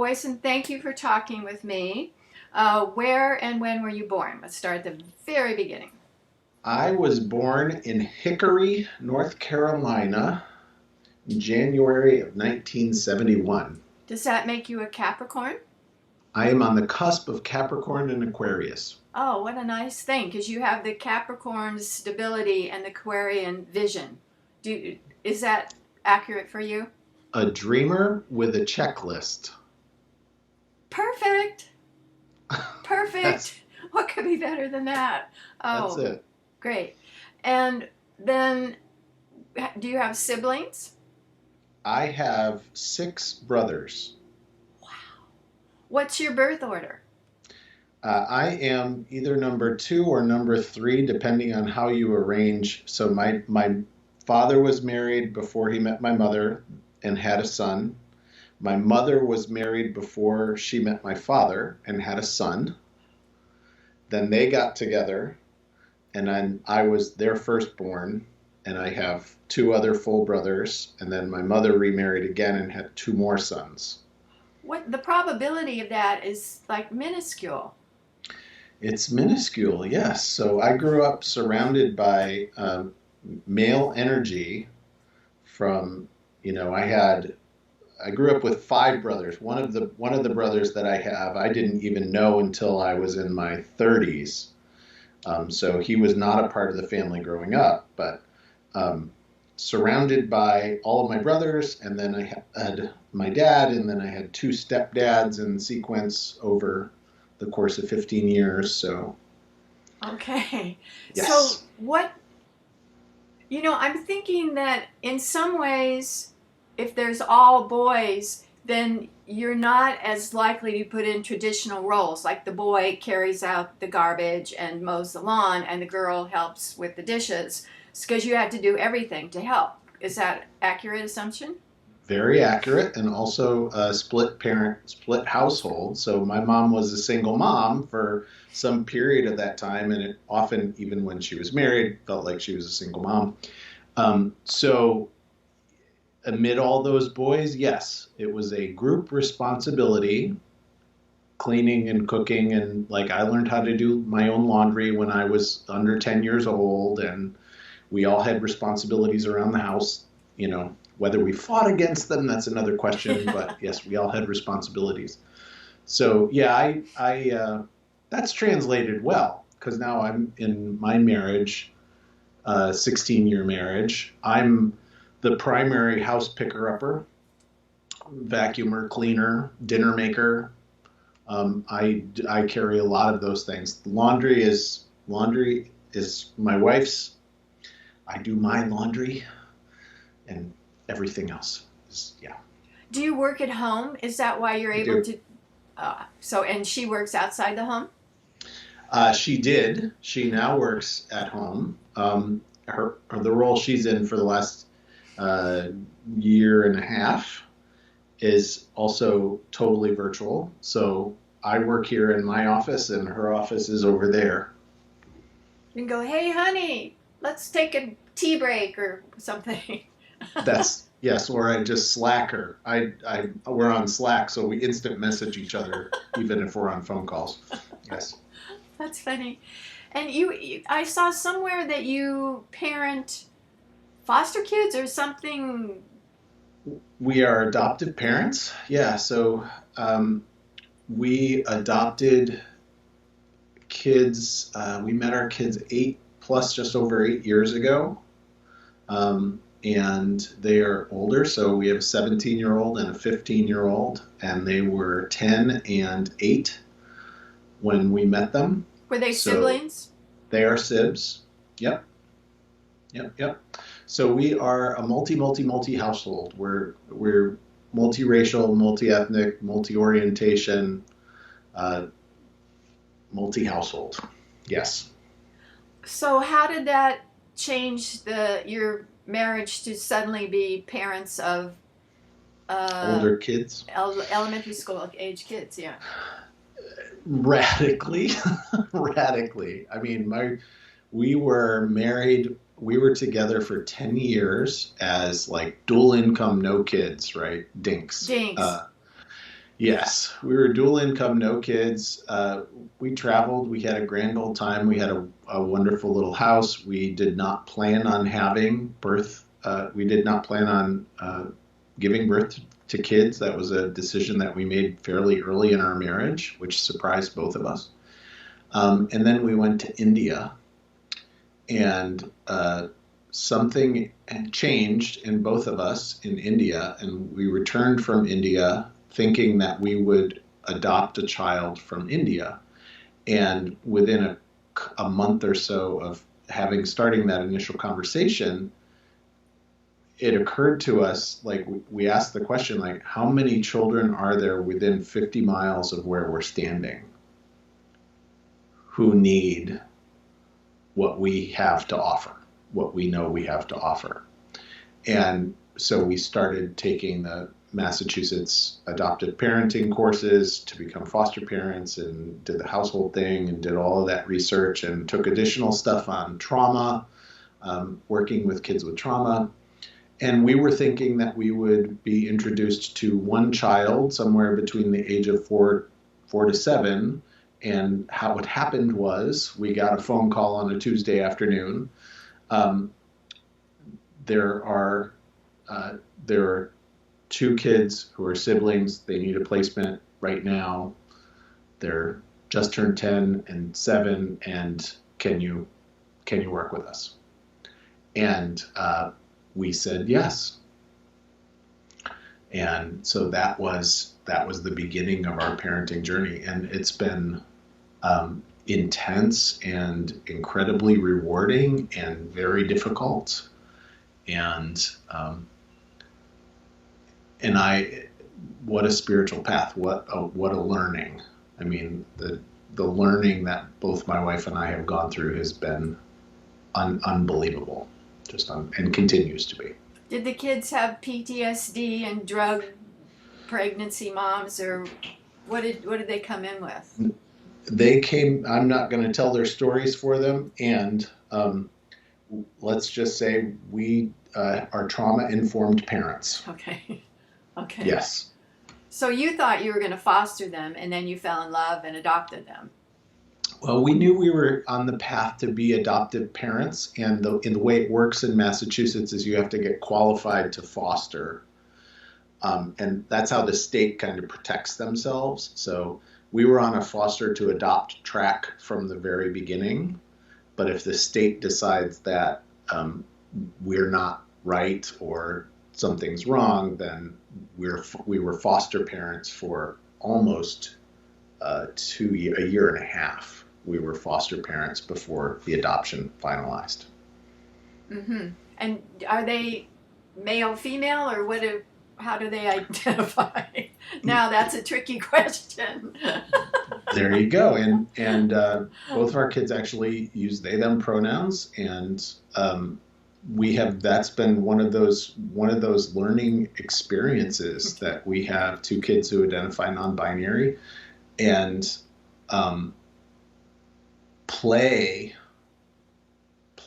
Boysen, thank you for talking with me. Where and when were you born? Let's start at the very beginning. I was born in Hickory, North Carolina, in January of 1971. Does that make you a Capricorn? I am on the cusp of Capricorn and Aquarius. Oh, what a nice thing, because you have the Capricorn stability and the Aquarian vision. Is that accurate for you? A dreamer with a checklist. Perfect. That's, Perfect. What could be better than that? that's Oh, it. great. And then, do you have siblings? I have six brothers. Wow. What's your birth order? I am either number two or number three, depending on how you arrange. So my father was married before he met my mother and had a son. My mother was married before she met my father and had a son. Then they got together, and then I was their firstborn, and I have two other full brothers, and then my mother remarried again and had two more sons. What the probability of that is like minuscule. It's minuscule, yes. So I grew up surrounded by male energy from, I grew up with five brothers. One of the brothers that I have, I didn't even know until I was in my 30s. So he was not a part of the family growing up, but surrounded by all of my brothers, and then I had my dad, and then I had two stepdads in sequence over the course of 15 years. So Okay. So yes, I'm thinking that in some ways, if there's all boys, then you're not as likely to put in traditional roles, like the boy carries out the garbage and mows the lawn, and the girl helps with the dishes, because you have to do everything to help. Is that accurate assumption? very accurate, and also a split parent, split household. So my mom was a single mom for some period of that time, and it often, even when she was married, felt like she was a single mom. So amid all those boys, yes, it was a group responsibility, cleaning and cooking, and like I learned how to do my own laundry when I was under 10 years old, and we all had responsibilities around the house. Whether we fought against them, that's another question, but yes, we all had responsibilities. So yeah, I that's translated well, because now I'm in my marriage, 16-year marriage. I'm the primary house picker-upper, vacuumer, cleaner, dinner maker. I carry a lot of those things. Laundry is my wife's. I do my laundry, and everything else is, yeah. Do you work at home? Is that why you're I able do. to? And she works outside the home? She did. She now works at home. The role she's in for the last uh, year and a half is also totally virtual. So I work here in my office, and her office is over there. You can go, hey, honey, let's take a tea break or something. That's yes, or I just Slack her. We're on Slack, so we instant message each other even if we're on phone calls. Yes. That's funny. And I saw somewhere that you parent foster kids or something. We are adoptive parents. Yeah, so we adopted kids. We met our kids just over 8 years ago. And they are older, so we have a 17-year-old and a 15-year-old, and they were 10 and 8 when we met them. Were they So siblings? they are sibs. Yep, yep, yep. So we are a multi household. We're multiracial, multi-ethnic, multi-orientation, uh, multi-household. Yes. So how did that change your marriage to suddenly be parents of uh, Older kids. elementary school age kids? Yeah. Radically, radically. I mean, we were married. We were together for 10 years as like dual income, no kids, right? Dinks. Jinx. Yes, we were dual income, no kids. We traveled. We had a grand old time. We had a wonderful little house. We did not plan on having birth. We did not plan on giving birth to kids. That was a decision that we made fairly early in our marriage, which surprised both of us. And then we went to India, and something had changed in both of us in India, and we returned from India thinking that we would adopt a child from India. And within a month or so of starting that initial conversation, it occurred to us, like, we asked the question, like, how many children are there within 50 miles of where we're standing who need what we have to offer, what we know we have to offer? And so we started taking the Massachusetts adoptive parenting courses to become foster parents, and did the household thing and did all of that research and took additional stuff on trauma, working with kids with trauma. And we were thinking that we would be introduced to one child somewhere between the age of four to seven. And how it happened was we got a phone call on a Tuesday afternoon. There are two kids who are siblings. They need a placement right now. They're just turned 10 and 7, and can you work with us? And we said yes. And so that was the beginning of our parenting journey, and it's been intense and incredibly rewarding and very difficult. And what a spiritual path! What a learning! I mean, the learning that both my wife and I have gone through has been unbelievable, and continues to be. Did the kids have PTSD and drug pregnancy moms, or what did they come in with? They came. I'm not going to tell their stories for them, and let's just say we are trauma-informed parents. Okay. Okay. Yes. So you thought you were going to foster them, and then you fell in love and adopted them. Well, we knew we were on the path to be adoptive parents, and in the way it works in Massachusetts is you have to get qualified to foster, and that's how the state kind of protects themselves. So we were on a foster to adopt track from the very beginning, but if the state decides that we're not right or something's wrong, then we were foster parents for almost a year and a half. We were foster parents before the adoption finalized. Mm-hmm. And are they male, female, or how do they identify? Now that's a tricky question. There you go. And both of our kids actually use they them pronouns, and that's been one of those learning experiences that we have two kids who identify non-binary, and play,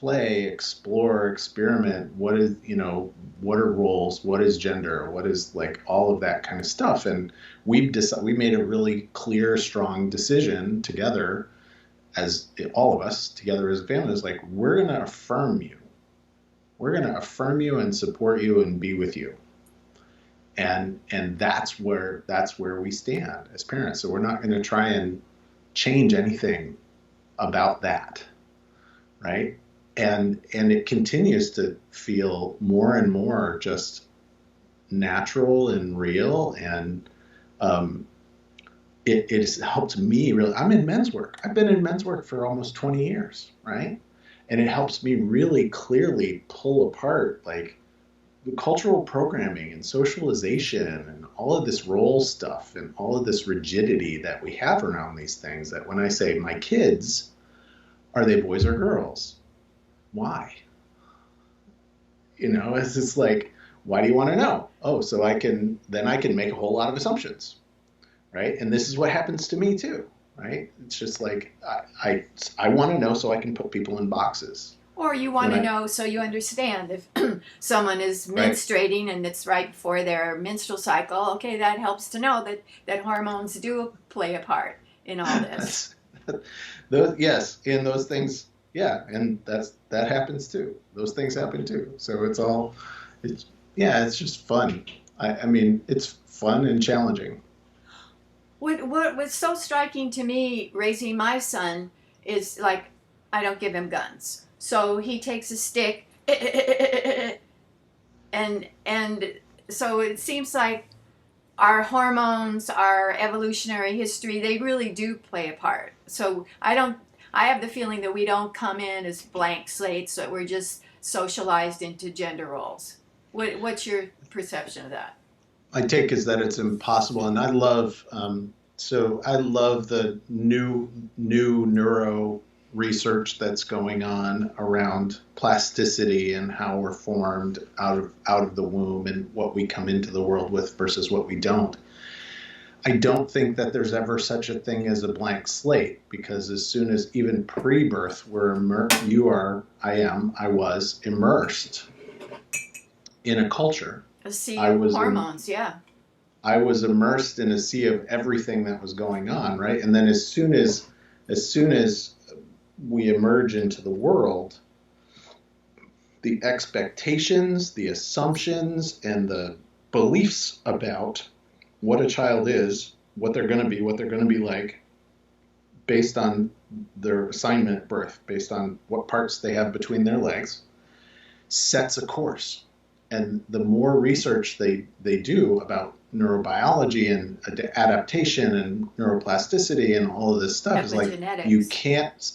explore, experiment. What are roles? What is gender? What is, like, all of that kind of stuff? And we made a really clear, strong decision together, as all of us together as a family, is like, we're going to affirm you. We're going to affirm you and support you and be with you. And that's where we stand as parents. So we're not going to try and change anything about that, right? And it continues to feel more and more just natural and real, and it has helped me really. I'm in men's work. I've been in men's work for almost 20 years, right? And it helps me really clearly pull apart, like, the cultural programming and socialization and all of this role stuff and all of this rigidity that we have around these things, that when I say my kids, are they boys or girls? Why? It's just like, why do you want to know? Oh, so I can make a whole lot of assumptions, right? And this is what happens to me too, right? It's just like, I want to know so I can put people in boxes, Or you want to know so you understand if someone is menstruating and it's right before their menstrual cycle. Okay, that helps to know that hormones do play a part in all this. Yes, and those things, yeah, and that happens too. Those things happen too. So it's just fun. I mean, it's fun and challenging. What was so striking to me raising my son is like I don't give him guns. So he takes a stick and so it seems like our hormones, our evolutionary history, they really do play a part. So I have the feeling that we don't come in as blank slates, that we're just socialized into gender roles. What's your perception of that? My take is that it's impossible, and I love the new neuro research that's going on around plasticity and how we're formed out of the womb and what we come into the world with versus what we don't. I don't think that there's ever such a thing as a blank slate, because as soon as even pre-birth, I was immersed in a culture. A sea of hormones, yeah. I was immersed in a sea of everything that was going on, right? And then as soon as we emerge into the world, the expectations, the assumptions, and the beliefs about what a child is, what they're going to be like, based on their assignment at birth, based on what parts they have between their legs, sets a course. And the more research they do about neurobiology and adaptation and neuroplasticity and all of this stuff is like, you can't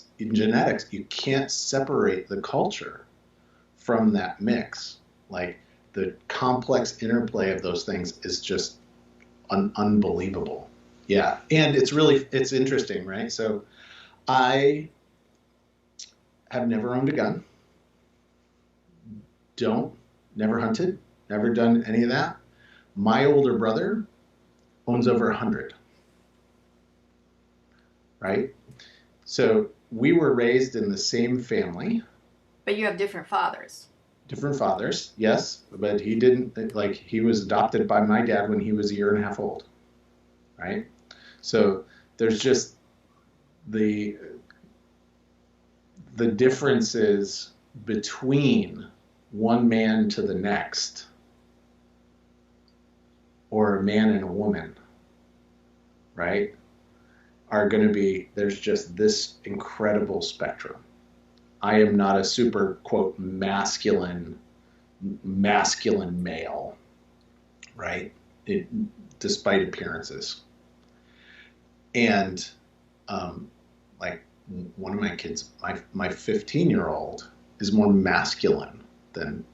separate the culture from that mix. Like, the complex interplay of those things is just unbelievable. Yeah. And it's interesting, right? So I have never owned a gun. Never hunted, never done any of that. My older brother owns over 100, right? So we were raised in the same family. But you have different fathers. Different fathers, yes. But he was adopted by my dad when he was a year and a half old, right? So there's just the differences between one man to the next, or a man and a woman, right, are going to be, there's just this incredible spectrum. I am not a super, quote, masculine male, right, despite appearances. And like one of my kids, my 15-year-old is more masculine than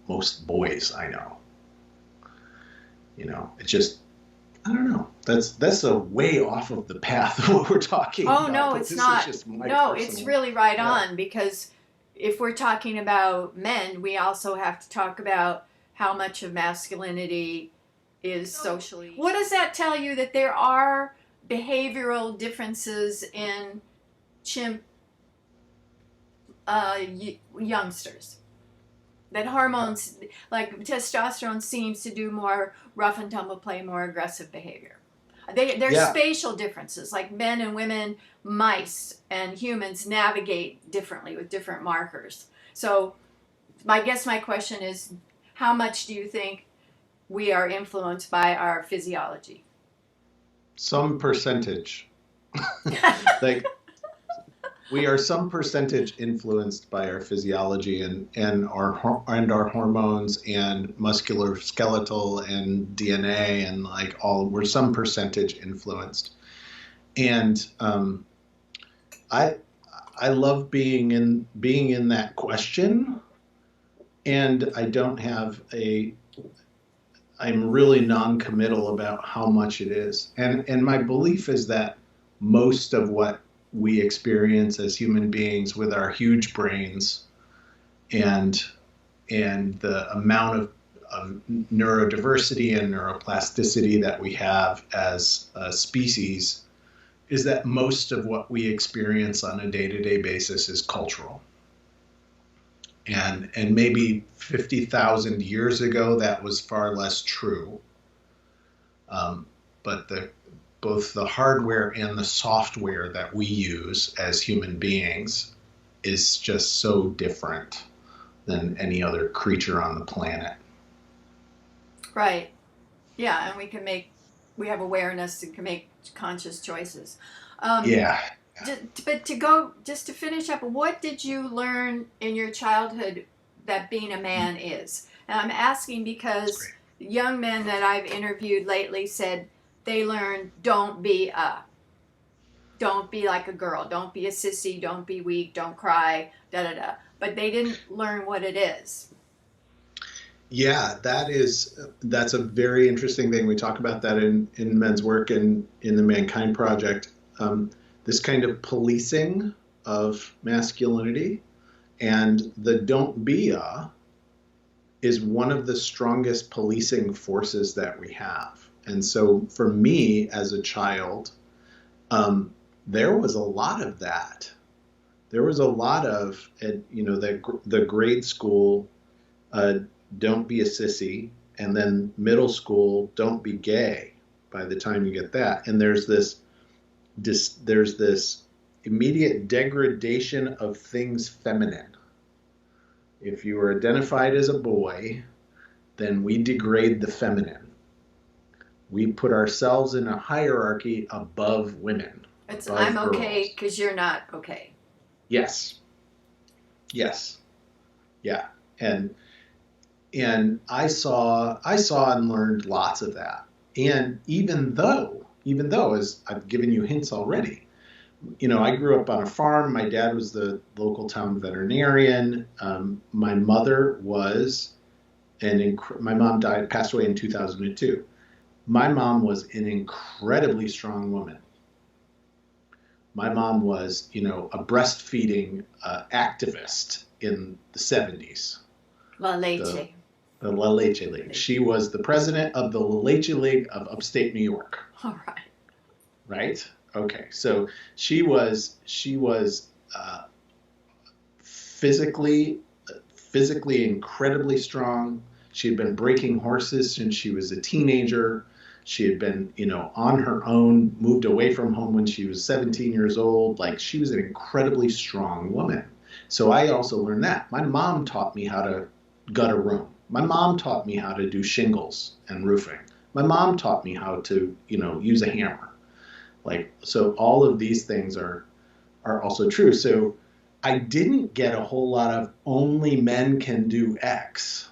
most boys I know. You know, it's just, I don't know. That's a way off of the path of what we're talking about. Oh, no, it's not. It's really right on, because if we're talking about men, we also have to talk about how much of masculinity is socially. What does that tell you, that there are behavioral differences in chimp youngsters? That hormones, like testosterone, seems to do more rough and tumble play, more aggressive behavior. There's spatial differences, like men and women, mice and humans navigate differently with different markers. So my question is, how much do you think we are influenced by our physiology? Some percentage. Like, we are some percentage influenced by our physiology and our hormones and musculoskeletal and DNA and we're some percentage influenced. And I love being in that question, and I'm really non-committal about how much it is. And my belief is that most of what we experience as human beings with our huge brains and the amount of neurodiversity and neuroplasticity that we have as a species is that most of what we experience on a day-to-day basis is cultural. And maybe 50,000 years ago that was far less true. But both the hardware and the software that we use as human beings is just so different than any other creature on the planet. Right. Yeah, and we have awareness and can make conscious choices. Um, Yeah. but just to finish up, what did you learn in your childhood that being a man is? And I'm asking That's because great. young men that I've interviewed lately said they learned don't be like a girl, don't be a sissy, don't be weak, don't cry, da da da. But they didn't learn what it is. Yeah, that's a very interesting thing. We talk about that in men's work and in the Mankind Project. Um, this kind of policing of masculinity and the don't be a is one of the strongest policing forces that we have. And so for me as a child, there was a lot of that. There was a lot of, the grade school, uh, don't be a sissy, and then middle school, don't be gay by the time you get that. And there's this immediate degradation of things feminine. If you are identified as a boy, then we degrade the feminine. We put ourselves in a hierarchy above women, It's I'm above okay girls. because you're not okay. Yes, yes, yeah. And I saw and learned lots of that. And even though, as I've given you hints already, I grew up on a farm. My dad was the local town veterinarian. My mother was my mom passed away in 2002. My mom was an incredibly strong woman. My mom was, a breastfeeding activist in the 70s. La The leche. the La Leche League. She was the president of the La Leche League of upstate New York, All right. right? Okay, so she was physically physically incredibly strong. She had been breaking horses since she was a teenager. She had been, on her own, moved away from home when she was 17 years old. Like she was an incredibly strong woman. So I also learned that. My mom taught me how to gut a room. My mom taught me how to do shingles and roofing. My mom taught me how to, use a hammer. Like, so all of these things are also true. So I didn't get a whole lot of only men can do X,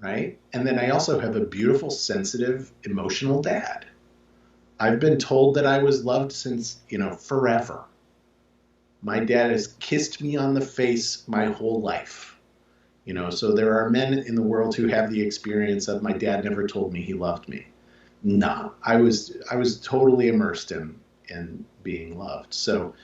right? And then I also have a beautiful, sensitive, emotional dad. I've been told that I was loved since, forever. My dad has kissed me on the face my whole life. So there are men in the world who have the experience of my dad never told me he loved me. No, I was totally immersed in being loved. So,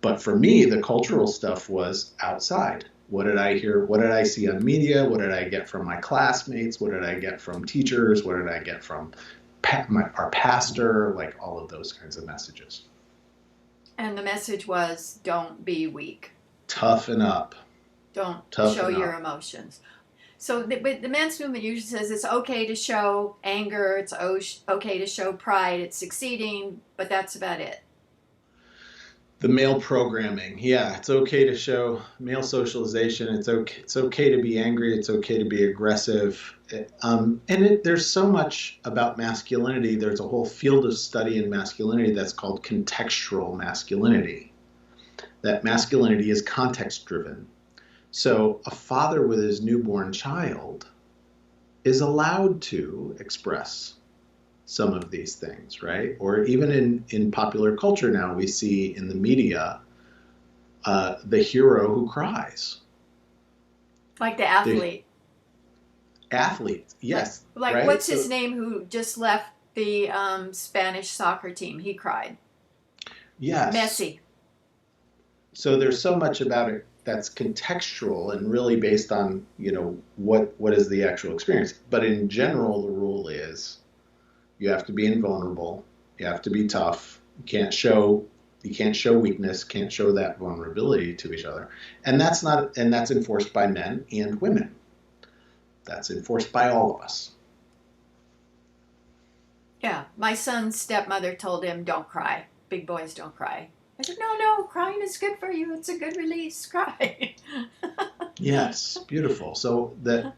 but for me, the cultural stuff was outside. What did I hear? What did I see on media? What did I get from my classmates? What did I get from teachers? What did I get from our pastor? Like all of those kinds of messages. And the message was don't be weak. Toughen up. Don't show Toughen your up. emotions. So but the men's movement usually says it's okay to show anger, it's okay to show pride, it's succeeding, but that's about it. The male programming, yeah, it's okay to show male socialization. It's okay to be angry. It's okay to be aggressive. There's so much about masculinity. There's a whole field of study in masculinity that's called contextual masculinity. That masculinity is context driven. So a father with his newborn child is allowed to express some of these things, right? Or even in popular culture now, we see in the media the hero who cries. Like the The athlete. athlete, Like, yes, like right? what's his So, name who just left the Spanish soccer team? He cried. yes. Messi. So there's so much about it that's contextual and really based on, what is the actual experience. But in general, the rule is you have to be invulnerable. You have to be tough. You can't show You can't show weakness, can't show that vulnerability to each other. And that's enforced by men and women. That's enforced by all of us. Yeah, my son's stepmother told him, "Don't cry. Big boys don't cry." I said, "No, crying is good for you. It's a good release. Cry." Yes, beautiful. So that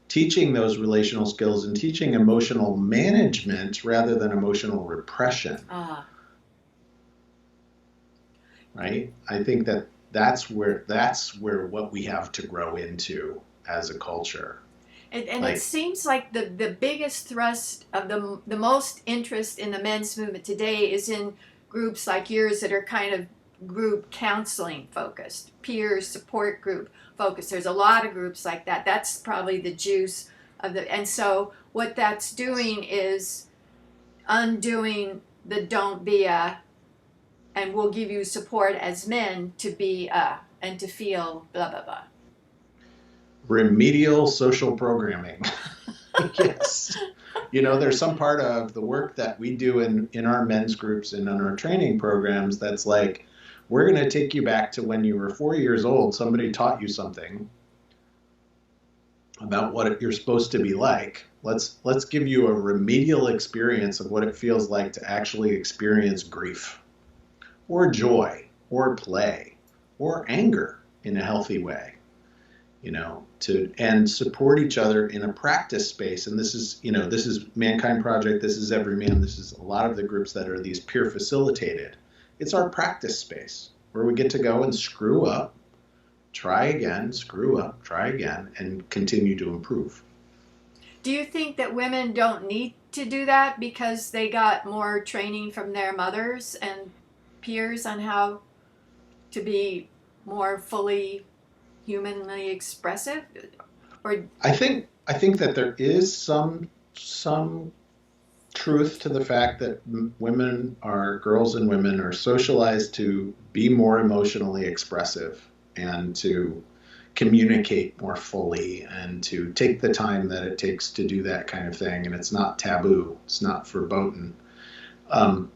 teaching those relational skills and teaching emotional management rather than emotional repression. Right? I think that's where what we have to grow into as a culture. And it seems like the biggest thrust of the most interest in the men's movement today is in groups like yours that are kind of group counseling focused, peer support group focused. There's a lot of groups like that. That's probably the juice of the, and so what that's doing is undoing the don't be a, and we'll give you support as men to be a, and to feel blah, blah, blah. Remedial social programming. Yes. There's some part of the work that we do in our men's groups and in our training programs that's like, we're going to take you back to when you were 4 years old. Somebody taught you something about what you're supposed to be like. Let's give you a remedial experience of what it feels like to actually experience grief or joy or play or anger in a healthy way. And support each other in a practice space. And this is Mankind Project. This is Every Man. This is a lot of the groups that are these peer facilitated. It's our practice space where we get to go and screw up, try again, screw up, try again, and continue to improve. Do you think that women don't need to do that because they got more training from their mothers and peers on how to be more fully humanly expressive? Or I think that there is some truth to the fact that girls and women are socialized to be more emotionally expressive and to communicate more fully and to take the time that it takes to do that kind of thing. And it's not taboo. It's not verboten. And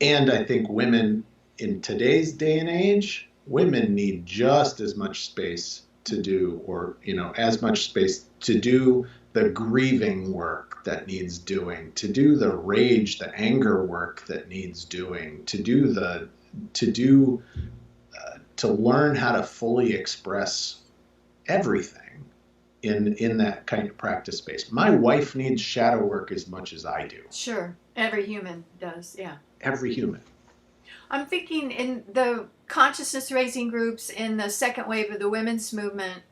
I think women in today's day and age, women need just as much space to do, or, as much space to do the grieving work that needs doing, to do the rage, the anger work that needs doing, to learn how to fully express everything in that kind of practice space. My wife needs shadow work as much as I do. Sure. Every human does, yeah. Every human. I'm thinking in the consciousness raising groups in the second wave of the women's movement,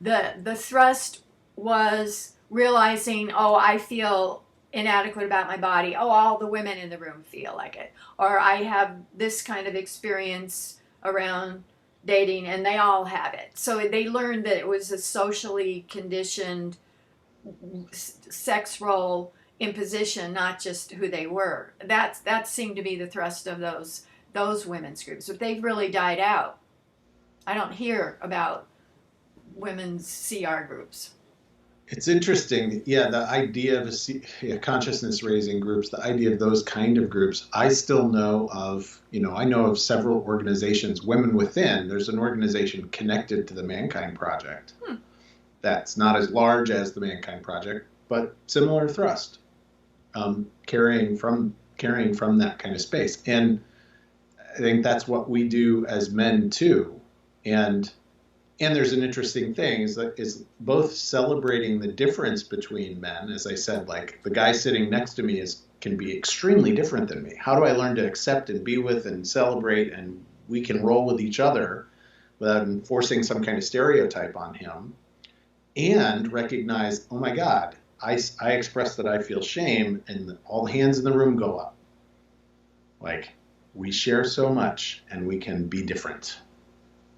the thrust was realizing, I feel inadequate about my body. All the women in the room feel like it. Or I have this kind of experience around dating and they all have it. So they learned that it was a socially conditioned sex role imposition, not just who they were. That seemed to be the thrust of those women's groups, but they've really died out. I don't hear about women's CR groups. It's interesting. Yeah, the idea of consciousness raising groups, the idea of those kind of groups, I still know of, I know of several organizations, Women Within. There's an organization connected to the Mankind Project that's not as large as the Mankind Project, but similar thrust, carrying from that kind of space. And I think that's what we do as men too. And there's an interesting thing is both celebrating the difference between men. As I said, like the guy sitting next to me can be extremely different than me. How do I learn to accept and be with and celebrate, and we can roll with each other without enforcing some kind of stereotype on him, and recognize, oh my God, I express that I feel shame, and all the hands in the room go up. Like, we share so much and we can be different.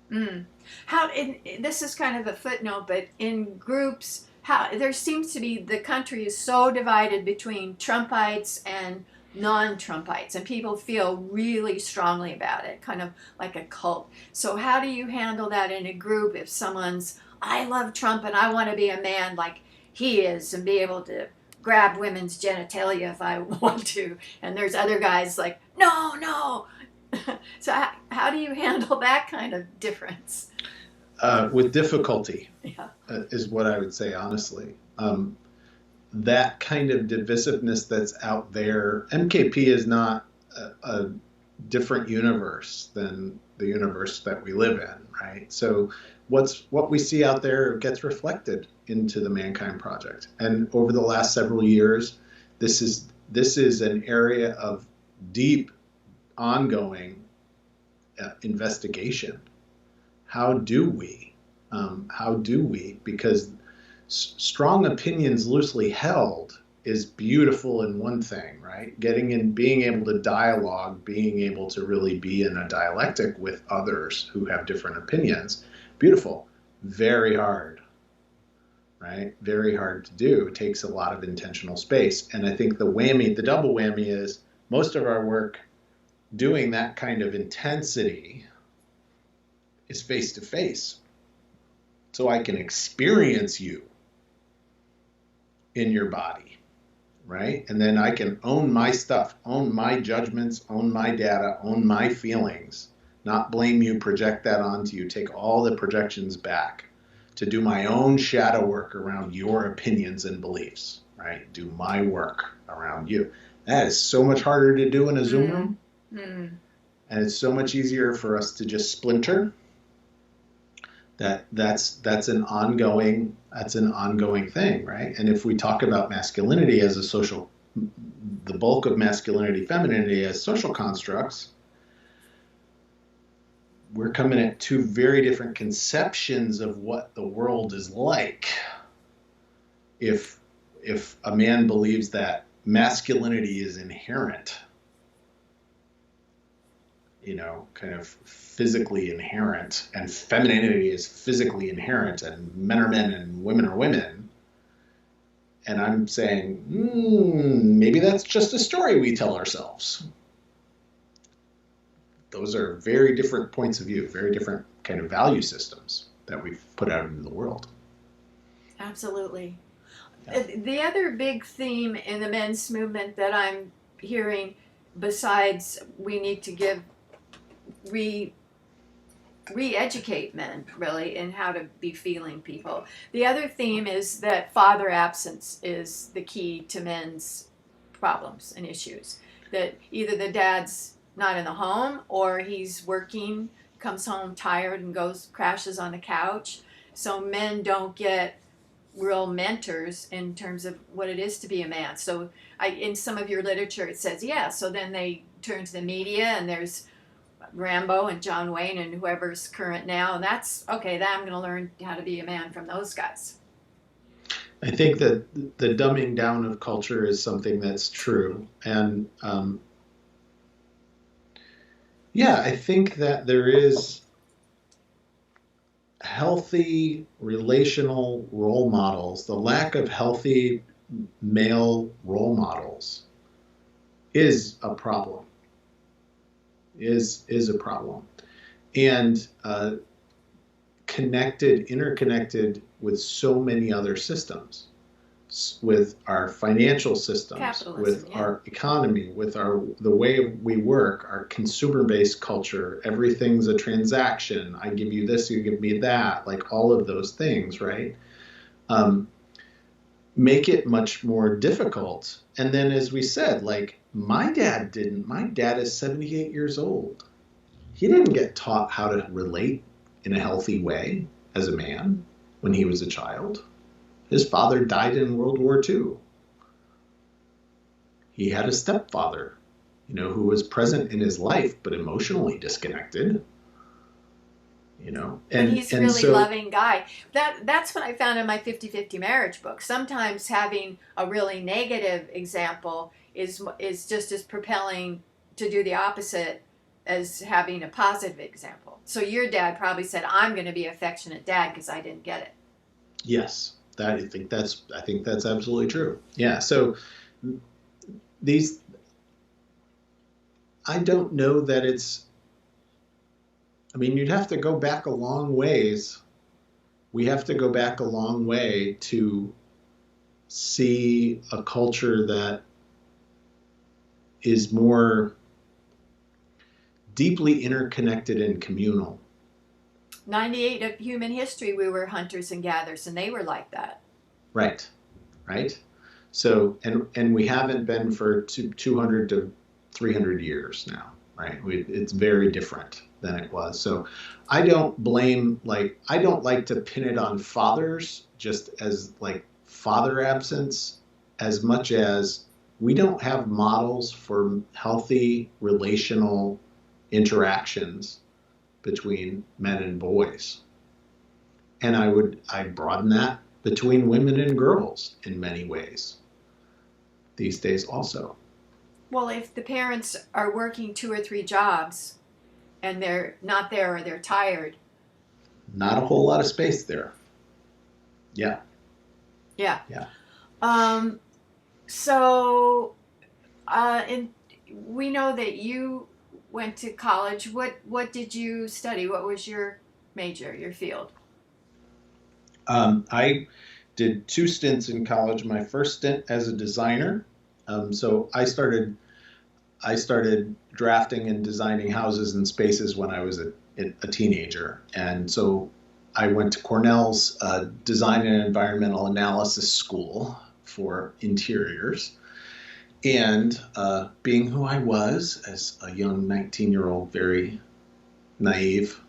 This is kind of a footnote, but in groups, there seems to be, the country is so divided between Trumpites and non-Trumpites, and people feel really strongly about it, kind of like a cult. So how do you handle that in a group if someone's, I love Trump and I want to be a man like he is and be able to grab women's genitalia if I want to, and there's other guys like, no. So how do you handle that kind of difference? With difficulty, Yeah. is what I would say, honestly. That kind of divisiveness that's out there, MKP is not a different universe than the universe that we live in, right? So what we see out there gets reflected into the Mankind Project. And over the last several years, this is an area of deep, ongoing investigation. How do we? Because strong opinions loosely held is beautiful in one thing, right? Getting in, being able to dialogue, being able to really be in a dialectic with others who have different opinions, beautiful. Very hard, right? Very hard to do. It takes a lot of intentional space. And I think the double whammy is most of our work doing that kind of intensity is face to face. So I can experience you in your body, right? And then I can own my stuff, own my judgments, own my data, own my feelings, not blame you, project that onto you, take all the projections back to do my own shadow work around your opinions and beliefs, right? Do my work around you. That is so much harder to do in a Zoom room. And it's so much easier for us to just splinter. That's an ongoing thing, right? And if we talk about masculinity as the bulk of masculinity, femininity as social constructs, we're coming at two very different conceptions of what the world is like. If a man believes that masculinity is inherent, kind of physically inherent, and femininity is physically inherent, and men are men and women are women. And I'm saying, maybe that's just a story we tell ourselves. Those are very different points of view, very different kind of value systems that we've put out into the world. Absolutely. Yeah. The other big theme in the men's movement that I'm hearing, besides we need to re-educate men, really, in how to be feeling people. The other theme is that father absence is the key to men's problems and issues. That either the dad's not in the home or he's working, comes home tired and crashes on the couch. So men don't get real mentors in terms of what it is to be a man. So in some of your literature it says, so then they turn to the media and there's Rambo and John Wayne and whoever's current now, and that's okay. Then I'm going to learn how to be a man from those guys. I think that the dumbing down of culture is something that's true, and I think that there is healthy relational role models. The lack of healthy male role models is a problem. Is a problem, and interconnected with so many other systems, with our financial systems, capitalism, with our economy, with the way we work, our consumer-based culture. Everything's a transaction. I give you this, you give me that, like all of those things, right? Make it much more difficult. And then, as we said, like, my dad is 78 years old. He didn't get taught how to relate in a healthy way as a man when he was a child. His father died in World War II. He had a stepfather, who was present in his life, but emotionally disconnected. And he's a really loving guy. That's what I found in my 50-50 marriage book. Sometimes having a really negative example is just as propelling to do the opposite as having a positive example. So your dad probably said, "I'm going to be affectionate dad because I didn't get it." Yes, I think that's absolutely true. Yeah. So I don't know that it's. I mean, you'd have to go back a long ways. We have to go back a long way to see a culture that is more deeply interconnected and communal. 98 of human history, we were hunters and gatherers, and they were like that. Right, right. So, and we haven't been for 200 to 300 years now, right? It's very different than it was. So I don't I don't like to pin it on fathers just as like father absence as much as we don't have models for healthy relational interactions between men and boys. And I'd broaden that between women and girls in many ways these days also. Well, if the parents are working 2 or 3 jobs and they're not there or they're tired. Not a whole lot of space there. Yeah. Yeah. Yeah. So, and we know that you went to college. What did you study? What was your major, your field? I did 2 stints in college. My first stint as a designer. So I started drafting and designing houses and spaces when I was a teenager. And so I went to Cornell's Design and Environmental Analysis School for interiors. And being who I was as a young 19-year-old, very naive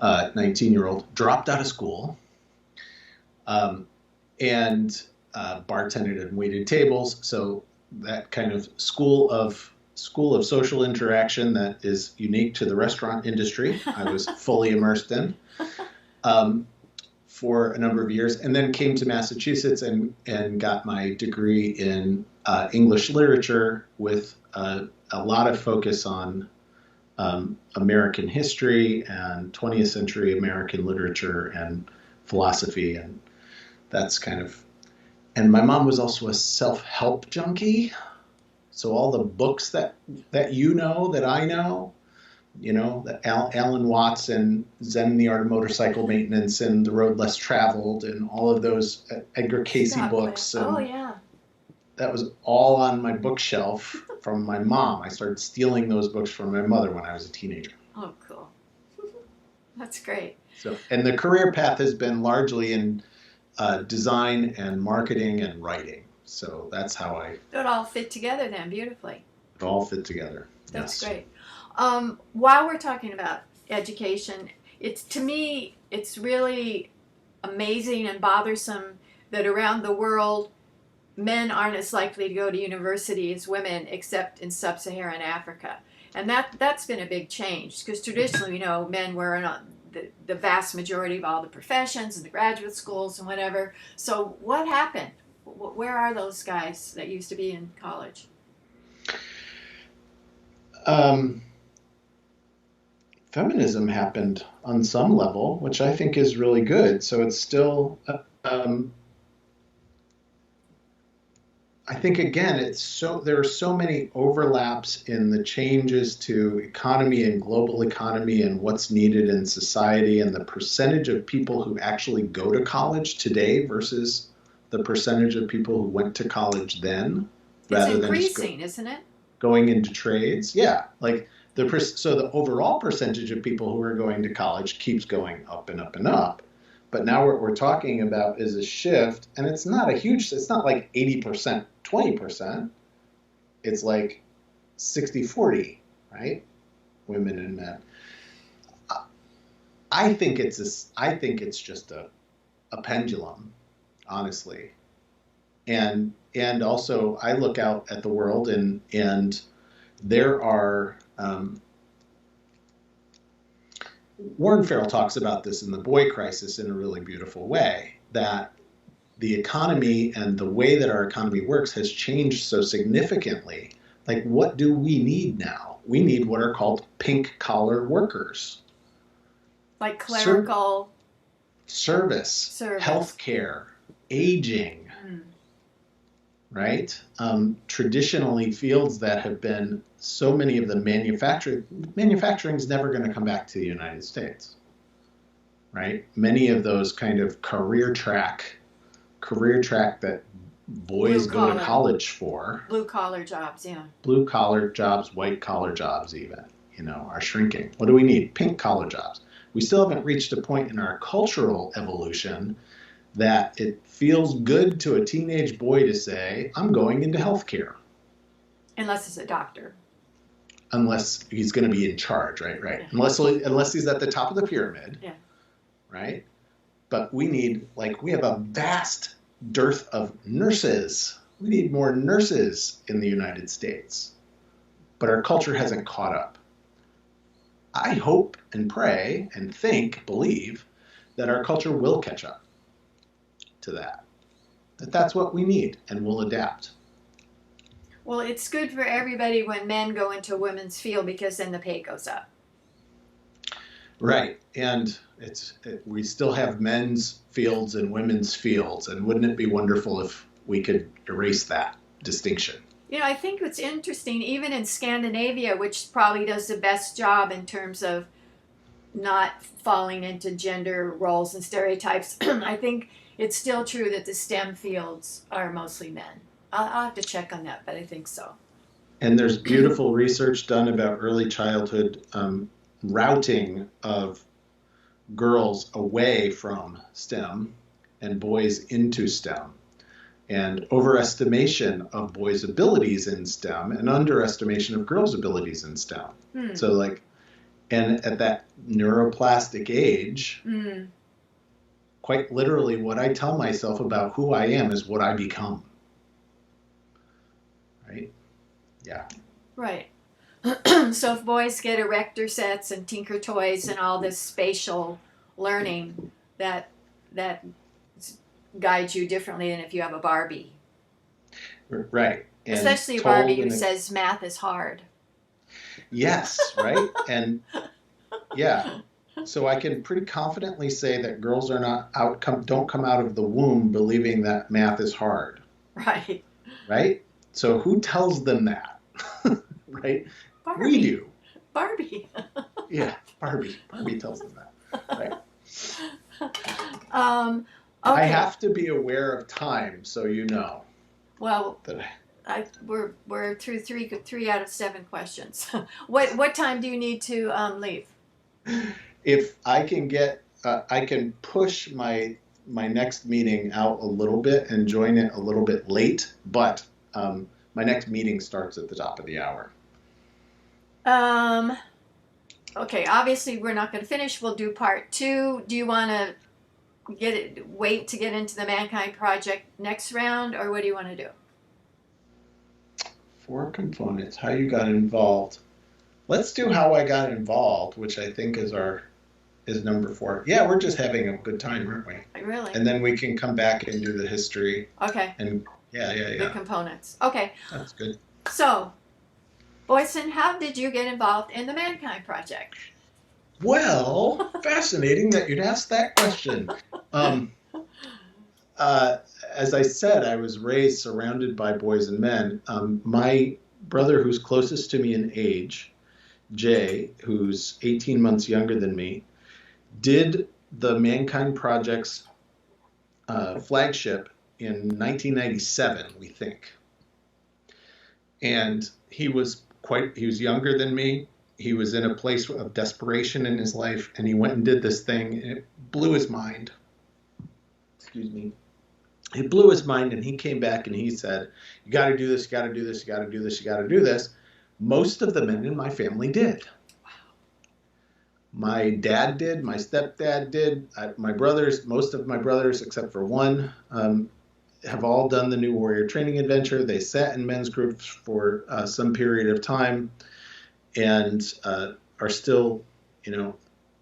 19-year-old, dropped out of school and bartended and waited tables. So that kind of school of social interaction that is unique to the restaurant industry, I was fully immersed in for a number of years, and then came to Massachusetts and got my degree in English literature with a lot of focus on American history and 20th century American literature and philosophy, and that's kind of. And my mom was also a self-help junkie. So all the books that that I know, that Alan Watts and Zen and the Art of Motorcycle Maintenance and The Road Less Traveled and all of those Edgar Cayce books. Oh, yeah. That was all on my bookshelf from my mom. I started stealing those books from my mother when I was a teenager. Oh, cool. That's great. So, and the career path has been largely in design and marketing and writing. So that's how It all fit together then beautifully. It all fit together. That's great. While we're talking about education, to me, it's really amazing and bothersome that around the world, men aren't as likely to go to university as women, except in Sub-Saharan Africa. And that's been a big change, because traditionally, men were in the vast majority of all the professions and the graduate schools and whatever. So what happened? Where are those guys that used to be in college? Feminism happened on some level, which I think is really good. So it's still, I think again, there are so many overlaps in the changes to economy and global economy and what's needed in society and the percentage of people who actually go to college today versus the percentage of people who went to college then. It's increasing, isn't it? Going into trades. Yeah. Like so the overall percentage of people who are going to college keeps going up and up and up. But now what we're talking about is a shift, and it's not like 80%, 20%. It's like 60-40, right? Women and men. I think it's just a pendulum, honestly. And also I look out at the world and there are Warren Farrell talks about this in The Boy Crisis in a really beautiful way, that the economy and the way that our economy works has changed so significantly. Like, what do we need now? We need what are called pink collar workers. Like clerical service, healthcare, aging, right? Traditionally fields that have been so many of the manufacturing is never going to come back to the United States, right? Many of those kind of career track that boys Blue go to collar, college for. blue collar jobs, yeah. Blue collar jobs, white collar jobs, even, are shrinking. What do we need? Pink collar jobs. We still haven't reached a point in our cultural evolution that it feels good to a teenage boy to say, I'm going into healthcare. Unless it's a doctor. Unless he's going to be in charge, right? Yeah. Unless he's at the top of the pyramid, yeah. right? But we have a vast dearth of nurses. We need more nurses in the United States. But our culture hasn't caught up. I hope and pray and believe that our culture will catch up to that. That's what we need, and we'll adapt. Well, it's good for everybody when men go into a women's field because then the pay goes up. Right, and we still have men's fields and women's fields, and wouldn't it be wonderful if we could erase that distinction? I think what's interesting, even in Scandinavia, which probably does the best job in terms of not falling into gender roles and stereotypes, I think it's still true that the STEM fields are mostly men. I'll have to check on that, but I think so. And there's beautiful research done about early childhood routing of girls away from STEM and boys into STEM, and overestimation of boys' abilities in STEM and underestimation of girls' abilities in STEM. So and at that neuroplastic age, quite literally what I tell myself about who I am is what I become. Right? Yeah. Right. So if boys get erector sets and tinker toys and all this spatial learning, that guides you differently than if you have a Barbie. Right. And especially a Barbie who says math is hard. Yes, right? And yeah. So I can pretty confidently say that girls are don't come out of the womb believing that math is hard. Right. Right? So who tells them that? Right? Barbie. We do. Barbie. Yeah, Barbie. Barbie tells them that. Right. Okay. I have to be aware of time, so you know. Well, we're through three out of 7 questions. What time do you need to leave? If I can I can push my next meeting out a little bit and join it a little bit late, but my next meeting starts at the top of the hour. Okay, obviously we're not going to finish. We'll do part 2. Do you want to wait to get into the Mankind Project next round, or what do you want to do? 4 components, how you got involved. Let's do how I got involved, which I think is number 4. Yeah, we're just having a good time, aren't we? Really? And then we can come back and do the history. Okay. And yeah. The components. Okay. That's good. So, Boysen, how did you get involved in the Mankind Project? Well, fascinating that you'd ask that question. As I said, I was raised surrounded by boys and men. My brother, who's closest to me in age, Jay, who's 18 months younger than me, did the Mankind Project's flagship in 1997, we think. And he was younger than me. He was in a place of desperation in his life, and he went and did this thing, and it blew his mind. Excuse me. It blew his mind, and he came back and he said, you got to do this, you got to do this, you got to do this, you got to do this. Most of the men in my family did. Wow. My dad did, my stepdad did, most of my brothers, except for one, have all done the New Warrior Training Adventure. They sat in men's groups for some period of time and are still,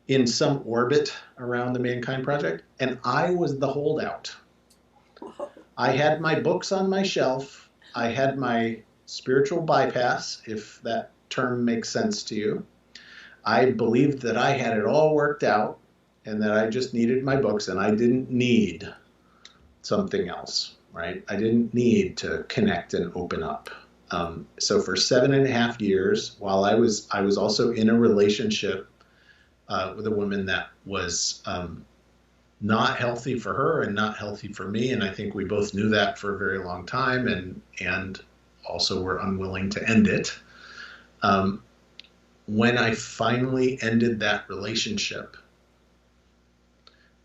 in some orbit around the Mankind Project. And I was the holdout. I had my books on my shelf. I had my spiritual bypass, if that term makes sense to you. I believed that I had it all worked out and that I just needed my books and I didn't need something else, right? I didn't need to connect and open up. So for 7.5 years, while I was also in a relationship with a woman that was not healthy for her and not healthy for me. And I think we both knew that for a very long time, and also were unwilling to end it. When I finally ended that relationship,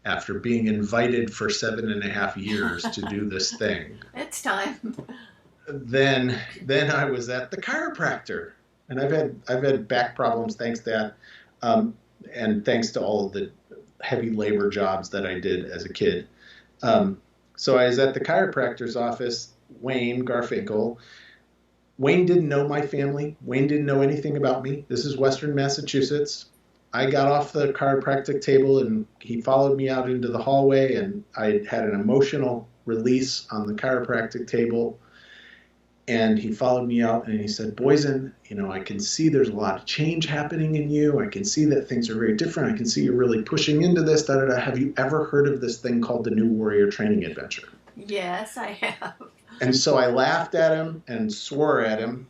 after being invited for 7.5 years to do this thing, It's time. then I was at the chiropractor, and I've had back problems thanks to that, and thanks to all of the heavy labor jobs that I did as a kid. So I was at the chiropractor's office. Wayne Garfinkel. Wayne didn't know my family. Wayne didn't know anything about me. This is Western Massachusetts. I got off the chiropractic table and he followed me out into the hallway, and I had an emotional release on the chiropractic table. And he followed me out and he said, Boysen, I can see there's a lot of change happening in you. I can see that things are very different. I can see you're really pushing into this. Da, da, da. Have you ever heard of this thing called the New Warrior Training Adventure? Yes, I have. And so I laughed at him and swore at him.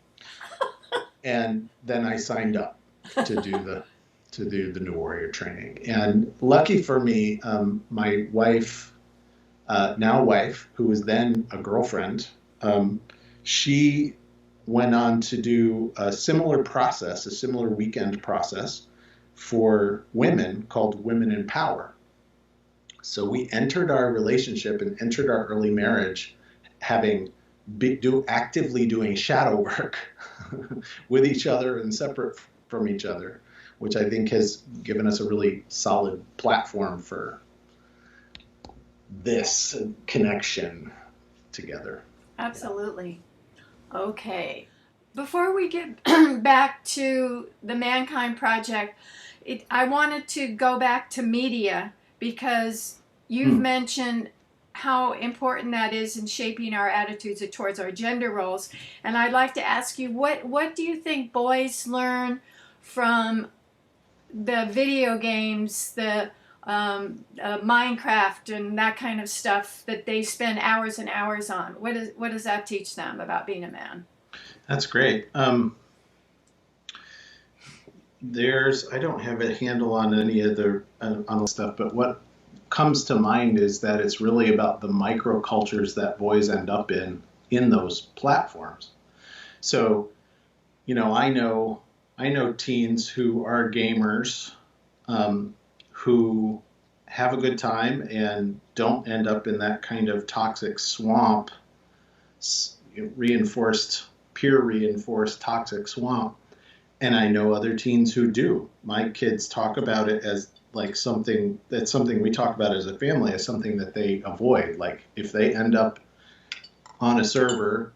And then I signed up to do the New Warrior Training. And lucky for me, my wife, now wife, who was then a girlfriend, she went on to do a similar process, a similar weekend process for women called Women in Power. So we entered our relationship and entered our early marriage having actively doing shadow work with each other and separate from each other, which I think has given us a really solid platform for this connection together. Absolutely. Okay. Before we get back to the Mankind Project, I wanted to go back to media because you've mentioned how important that is in shaping our attitudes towards our gender roles. And I'd like to ask you, what do you think boys learn from the video games, the Minecraft and that kind of stuff that they spend hours and hours on? What does that teach them about being a man? That's great. I don't have a handle on any of the stuff, but what comes to mind is that it's really about the microcultures that boys end up in those platforms. So, I know teens who are gamers, who have a good time and don't end up in that kind of toxic swamp, peer reinforced toxic swamp. And I know other teens who do. My kids talk about it as like something we talk about as a family, as something that they avoid. Like if they end up on a server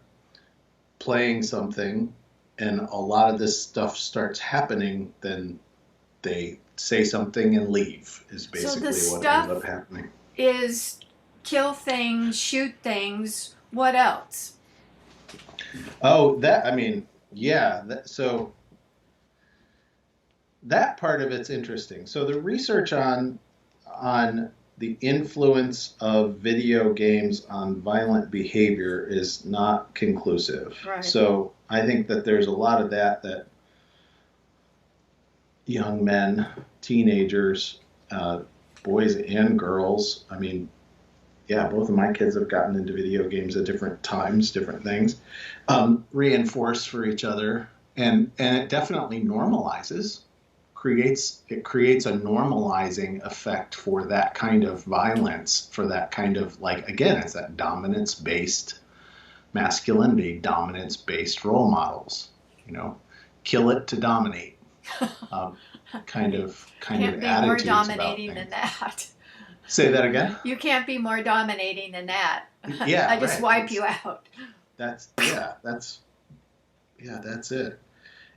playing something and a lot of this stuff starts happening, then they say something and leave is basically what ends up happening. Is kill things, shoot things. What else? Oh, so that part of it's interesting. So the research on the influence of video games on violent behavior is not conclusive. Right. So I think that there's a lot of that young men, teenagers, boys and girls, both of my kids have gotten into video games at different times, different things, reinforce for each other. And it definitely normalizes, creates a normalizing effect for that kind of violence, for that kind of, it's that dominance-based masculinity, dominance-based role models, kill it to dominate, kind of Can't be more dominating than that. Say that again? You can't be more dominating than that. Yeah, I just wipe you out. That's it.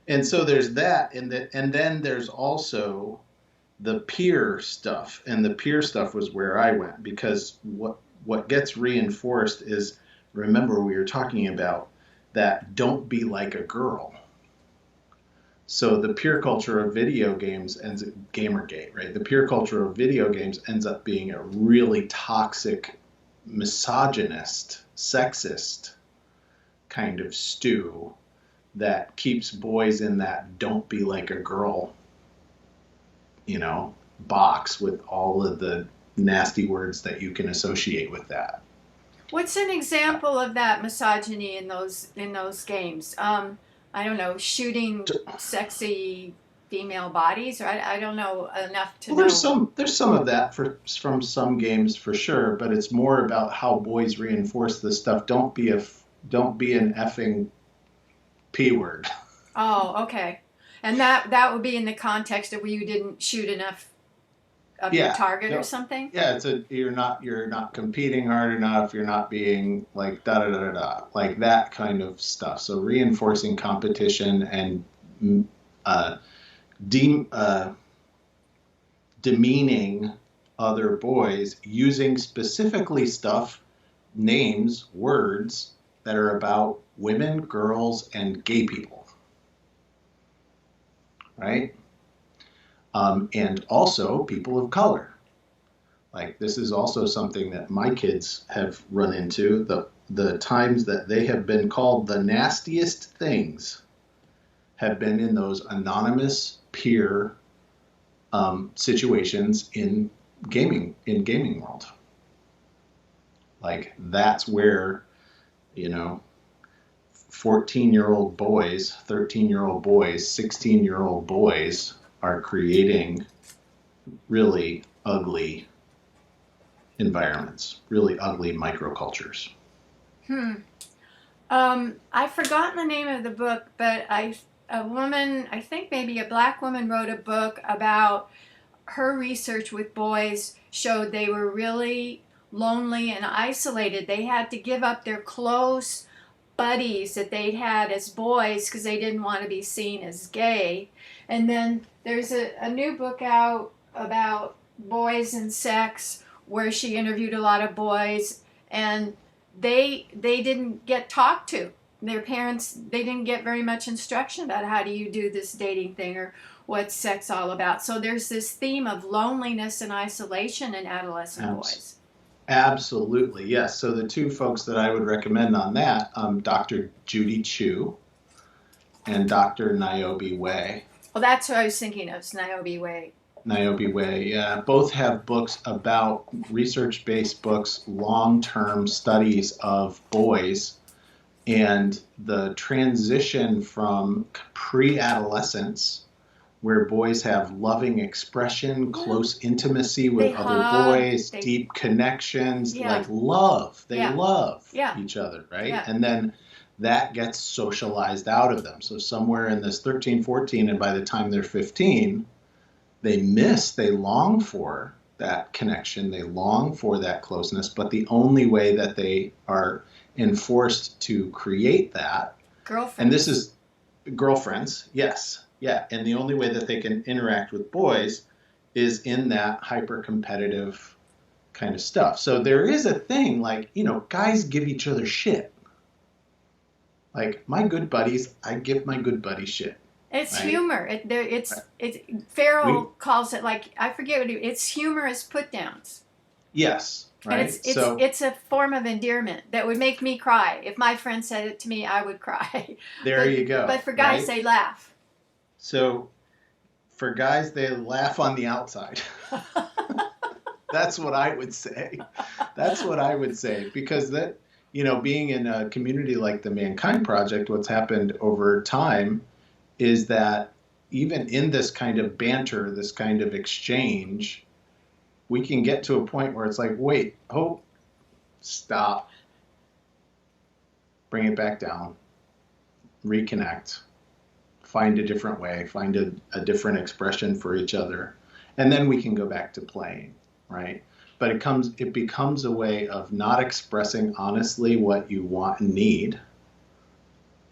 And so there's that, and then there's also the peer stuff, and the peer stuff was where I went, because what gets reinforced is, remember we were talking about that don't be like a girl. So the peer culture of video games ends at Gamergate, right? The peer culture of video games ends up being a really toxic, misogynist, sexist kind of stew that keeps boys in that don't be like a girl, box with all of the nasty words that you can associate with that. What's an example of that misogyny in those games? I don't know, shooting sexy female bodies, or I don't know enough to Well, know. there's some of that from some games for sure, but it's more about how boys reinforce this stuff. Don't be an effing P word. Oh, okay. And that would be in the context of where you didn't shoot enough of your Yeah, target or no, something? yeah. You're not competing hard enough. You're not being like da da da da da, like that kind of stuff. So reinforcing competition and uh, de demeaning other boys using specifically stuff, names, words that are about women, girls, and gay people, right? And also people of color. Like this is also something that my kids have run into. The times that they have been called the nastiest things have been in those anonymous peer situations in gaming world. Like that's where, you know, 14-year-old boys, 13-year-old boys, 16-year-old boys are creating really ugly environments, really ugly microcultures. Hmm. I've forgotten the name of the book, but a woman, I think maybe a black woman, wrote a book about her research with boys showed they were really lonely and isolated. They had to give up their close buddies that they'd had as boys because they didn't want to be seen as gay. And then there's a new book out about boys and sex where she interviewed a lot of boys, and they didn't get talked to. Their parents, they didn't get very much instruction about how do you do this dating thing or what's sex all about. So there's this theme of loneliness and isolation in adolescent boys. Absolutely, yes. So the two folks that I would recommend on that, Dr. Judy Chu and Dr. Niobe Way. Well, that's what I was thinking of, Niobe Way. Niobe Way, yeah. Both have books about research-based books, long-term studies of boys and the transition from pre-adolescence, where boys have loving expression, close intimacy with They other hug, boys, deep connections, yeah, like love. They yeah, love yeah, each other, right? yeah. And then that gets socialized out of them. So somewhere in this 13, 14, and by the time they're 15, they long for that connection, they long for that closeness, but the only way that they are enforced to create that, Girlfriends. and this is girlfriends, yes, yeah, and the only way that they can interact with boys is in that hyper competitive kind of stuff. So there is a thing like, you know, guys give each other shit. Like my good buddies, I give my good buddy shit. It's right? humor. Farrell calls it, like, I forget what it's humorous put downs. Yes. Right. And it's a form of endearment that would make me cry. If my friend said it to me, I would cry. There you go. But for guys, right? they laugh. So for guys, they laugh on the outside. That's what I would say. That's what I would say. Because that, you know, being in a community like the Mankind Project, what's happened over time is that even in this kind of banter, this kind of exchange, we can get to a point where it's like, wait, oh, stop, bring it back down, reconnect, find a different way, find a different expression for each other, and then we can go back to playing, right? But it becomes a way of not expressing honestly what you want and need.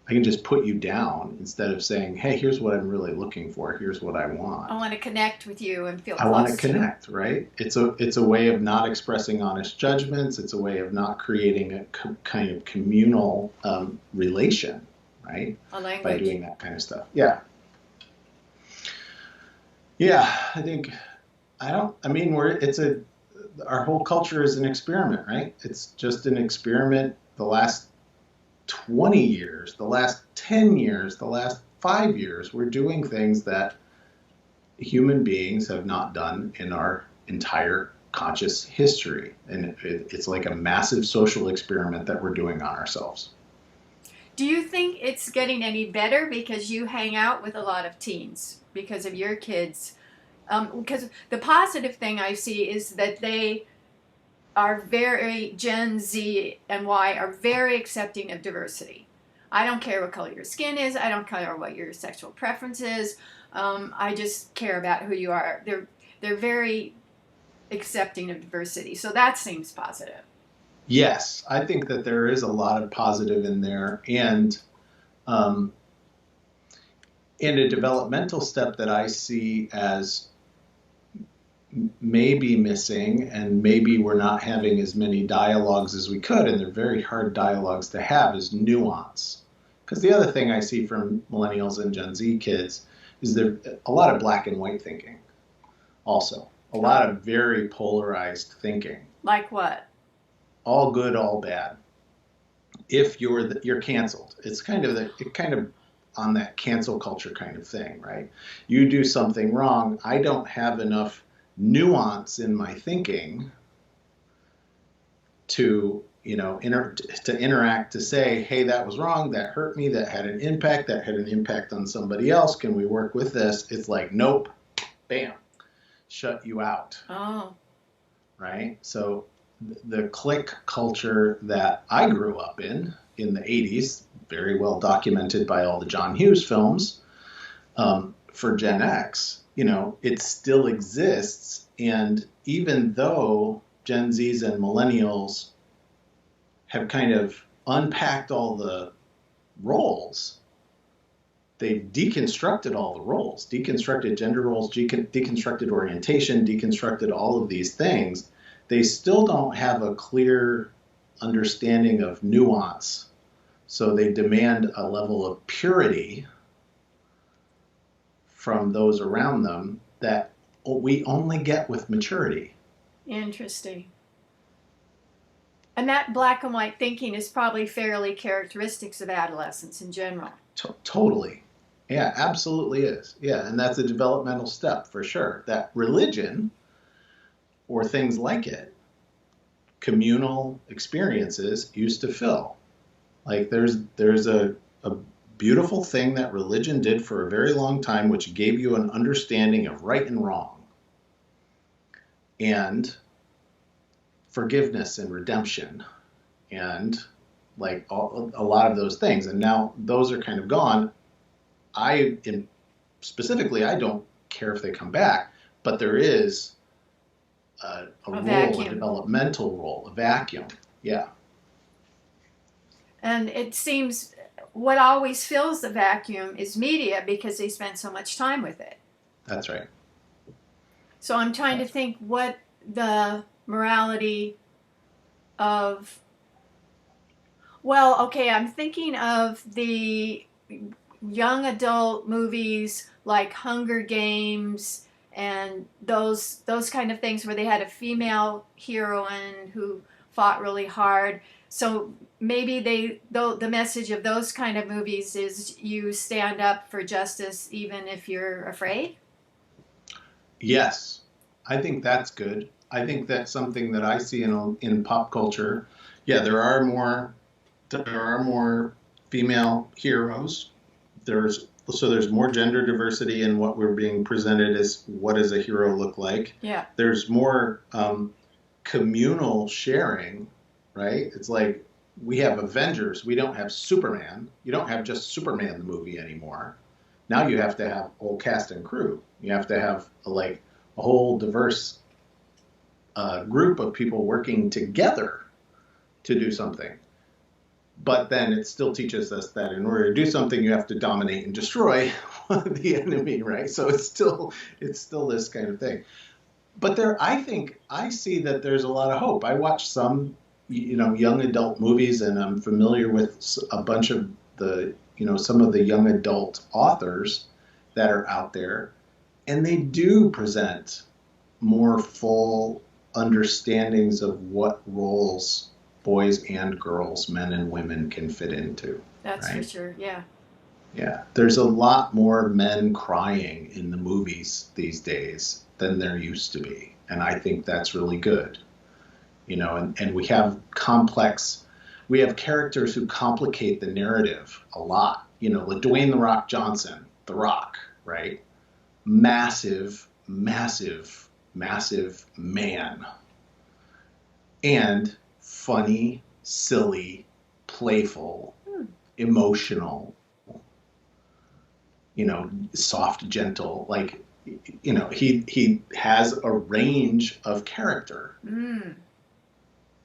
I can just put you down instead of saying, hey, here's what I'm really looking for. Here's what I want. I want to connect with you and feel close. I want to connect, right? It's a way of not expressing honest judgments. It's a way of not creating a kind of communal relation, right? A language. By doing that kind of stuff. Yeah. Yeah, our whole culture is an experiment, right? It's just an experiment. The last 20 years, the last 10 years, the last 5 years, we're doing things that human beings have not done in our entire conscious history. And it's like a massive social experiment that we're doing on ourselves. Do you think it's getting any better because you hang out with a lot of teens because of your kids? Because the positive thing I see is that they are very, Gen Z and Y are very accepting of diversity. I don't care what color your skin is. I don't care what your sexual preference is. I just care about who you are. They're very accepting of diversity. So that seems positive. Yes, I think that there is a lot of positive in there, um, and a developmental step that I see as maybe missing, and maybe we're not having as many dialogues as we could, and they're very hard dialogues to have, is nuance. Because the other thing I see from millennials and Gen Z kids is there a lot of black and white thinking also. A lot of very polarized thinking. Like what? All good, all bad. If you're canceled, it's kind of on that cancel culture kind of thing, right? You do something wrong, I don't have enough nuance in my thinking to interact, to say, hey, that was wrong, that hurt me, that had an impact on somebody else, can we work with this? It's like, nope, bam, shut you out. Oh. Right? So the clique culture that I grew up in the 80s, very well documented by all the John Hughes films, for Gen X, it still exists. And even though Gen Zs and millennials have kind of unpacked all the roles, they've deconstructed all the roles, deconstructed gender roles, deconstructed orientation, deconstructed all of these things, they still don't have a clear understanding of nuance. So they demand a level of purity from those around them that we only get with maturity. Interesting. And that black and white thinking is probably fairly characteristics of adolescence in general. Totally. Yeah, absolutely is. Yeah, and that's a developmental step for sure. That religion or things like it, communal experiences used to fill. Like there's a beautiful thing that religion did for a very long time, which gave you an understanding of right and wrong, and forgiveness and redemption, and like a lot of those things. And now those are kind of gone. Specifically, I don't care if they come back, but there is a role, vacuum. A developmental role, a vacuum. Yeah. And it seems what always fills the vacuum is media because they spend so much time with it. That's right. So I'm trying to think what the morality of, I'm thinking of the young adult movies like Hunger Games and those kind of things where they had a female heroine who fought really hard. So maybe the message of those kind of movies is you stand up for justice even if you're afraid? Yes, I think that's good. I think that's something that I see in pop culture. Yeah, there are more female heroes. There's more gender diversity in what we're being presented as what does a hero look like. Yeah. There's more communal sharing, right? It's like we have Avengers. We don't have Superman. You don't have just Superman the movie anymore. Now you have to have a whole cast and crew. You have to have a whole diverse group of people working together to do something. But then it still teaches us that in order to do something, you have to dominate and destroy the enemy, right? So it's still this kind of thing. But I see that there's a lot of hope. I watch some, young adult movies, and I'm familiar with a bunch of the, some of the young adult authors that are out there, and they do present more full understandings of what roles boys and girls, men and women can fit into. That's right? For sure, yeah. Yeah, there's a lot more men crying in the movies these days than there used to be. And I think that's really good. And we have we have characters who complicate the narrative a lot. Like Dwayne "The Rock" Johnson, The Rock, right? Massive, massive, massive man. And funny, silly, playful, emotional, soft, gentle. Like, he has a range of character.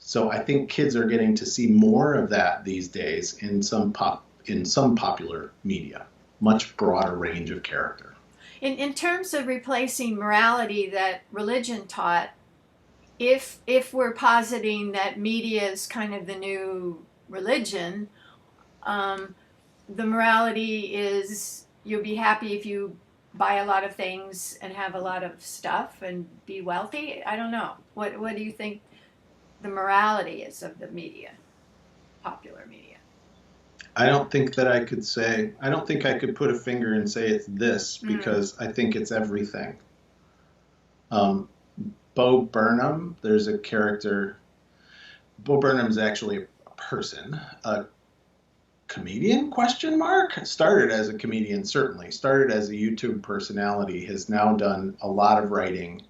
So I think kids are getting to see more of that these days in some popular media, much broader range of character. In terms of replacing morality that religion taught, if we're positing that media is kind of the new religion, the morality is you'll be happy if you buy a lot of things and have a lot of stuff and be wealthy. I don't know. What do you think the morality is of the media, popular media? I don't think I could put a finger and say it's this, because I think it's everything. Bo Burnham, there's a character. Bo Burnham's actually a person, a comedian, ? Started as a comedian, certainly. Started as a YouTube personality, has now done a lot of writing.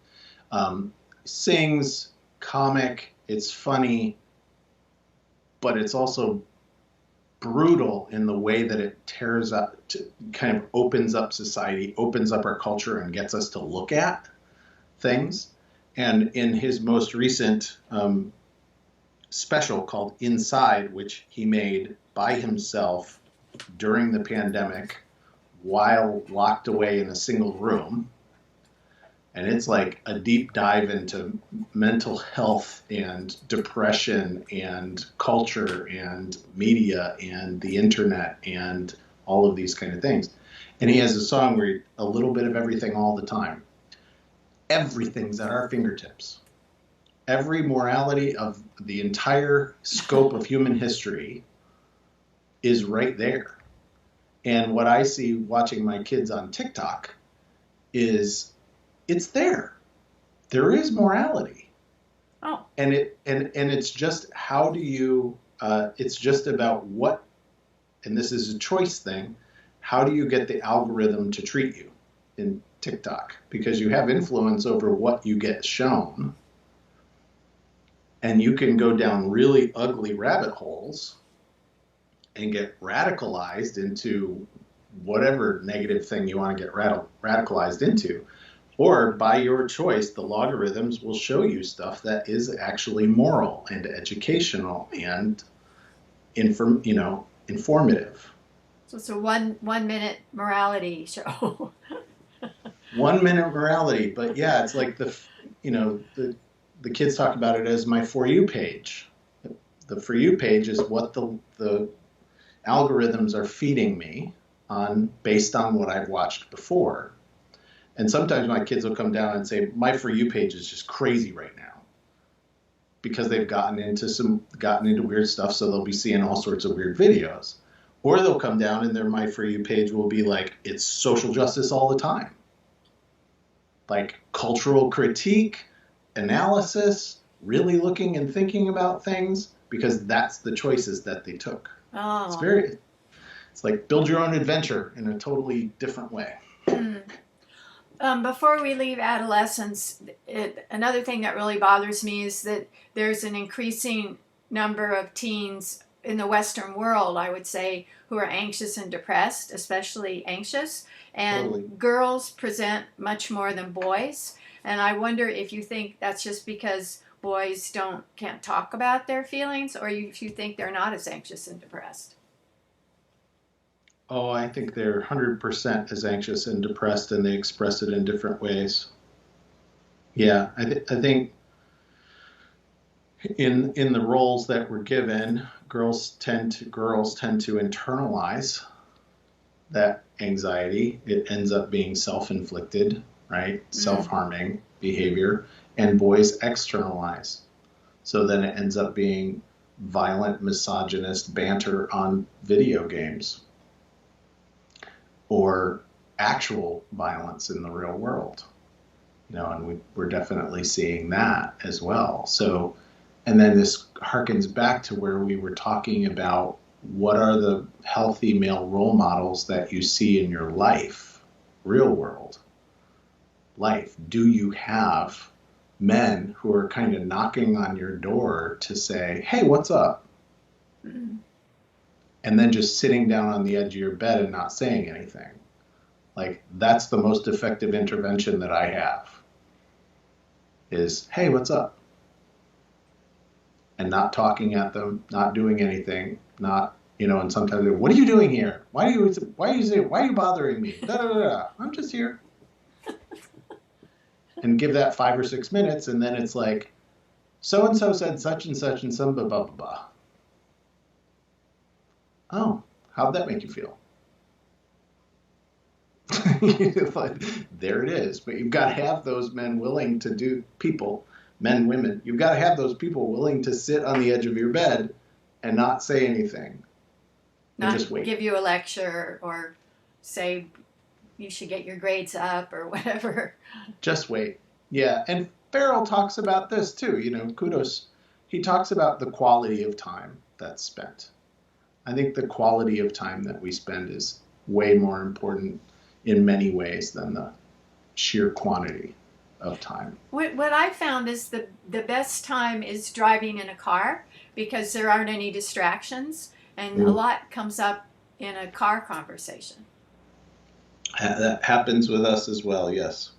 Sings, comic, it's funny, but it's also brutal in the way that it tears up, kind of opens up society, opens up our culture, and gets us to look at things. And in his most recent special called Inside, which he made by himself during the pandemic while locked away in a single room, and it's like a deep dive into mental health and depression and culture and media and the internet and all of these kind of things. And he has a song where a little bit of everything all the time. Everything's at our fingertips. Every morality of the entire scope of human history is right there. And what I see watching my kids on TikTok is it's there. There is morality. Oh. And it's just how do you it's just about what, and this is a choice thing, how do you get the algorithm to treat you in TikTok? Because you have influence over what you get shown. And you can go down really ugly rabbit holes and get radicalized into whatever negative thing you want to get radicalized into. Or by your choice, the logarithms will show you stuff that is actually moral and educational and informative. So it's a one minute morality show. 1 minute morality, but yeah, it's like the kids talk about it as my For You page. The For You page is what the algorithms are feeding me on based on what I've watched before. And sometimes my kids will come down and say, my For You page is just crazy right now because they've gotten into weird stuff, so they'll be seeing all sorts of weird videos. Or they'll come down and their My For You page will be like, it's social justice all the time. Like cultural critique, analysis, really looking and thinking about things, because that's the choices that they took. Oh. It's like build your own adventure in a totally different way. Before we leave adolescence, another thing that really bothers me is that there's an increasing number of teens in the Western world, I would say, who are anxious and depressed, especially anxious. And Totally. Girls present much more than boys. And I wonder if you think that's just because boys can't talk about their feelings, or if you think they're not as anxious and depressed. Oh, I think they're 100% as anxious and depressed, and they express it in different ways. Yeah, I think in the roles that we're given, girls tend to internalize that anxiety. It ends up being self-inflicted, right? Self-harming behavior, and boys externalize. So then it ends up being violent, misogynist banter on video games, or actual violence in the real world. And we're definitely seeing that as well. So, and then this harkens back to where we were talking about what are the healthy male role models that you see in your life, real world life. Do you have men who are kind of knocking on your door to say, hey, what's up? Mm-hmm. And then just sitting down on the edge of your bed and not saying anything. Like, that's the most effective intervention that I have is, hey, what's up? And not talking at them, not doing anything, not, and sometimes they're, what are you doing here? Why are you bothering me? Da, da, da, da. I'm just here. And give that 5 or 6 minutes, and then it's like, so-and-so said such and such and some blah, blah, blah, blah. Oh, how'd that make you feel? Like, there it is. But you've got to have those men willing to do, men, women, you've got to have those people willing to sit on the edge of your bed and not say anything. Not just wait. Give you a lecture or say you should get your grades up or whatever. Just wait. Yeah. And Farrell talks about this too. Kudos. He talks about the quality of time that's spent. I think the quality of time that we spend is way more important in many ways than the sheer quantity of time. What I found is the best time is driving in a car because there aren't any distractions and a lot comes up in a car conversation. That happens with us as well, yes.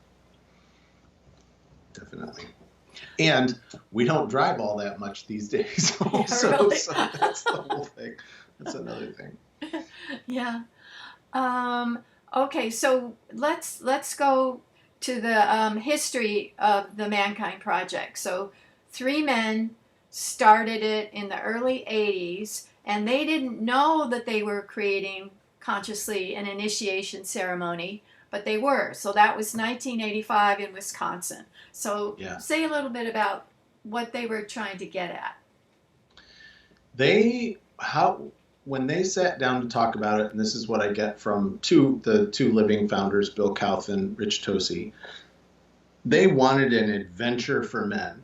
Definitely. And we don't drive all that much these days also, really? So that's the whole thing. That's another thing. Yeah. Okay, so let's go to the history of the Mankind Project. So 3 men started it in the early 80s, and they didn't know that they were creating consciously an initiation ceremony, but they were. So that was 1985 in Wisconsin. So say a little bit about what they were trying to get at. When they sat down to talk about it, and this is what I get from the two living founders, Bill Kauth and Rich Tosi, they wanted an adventure for men.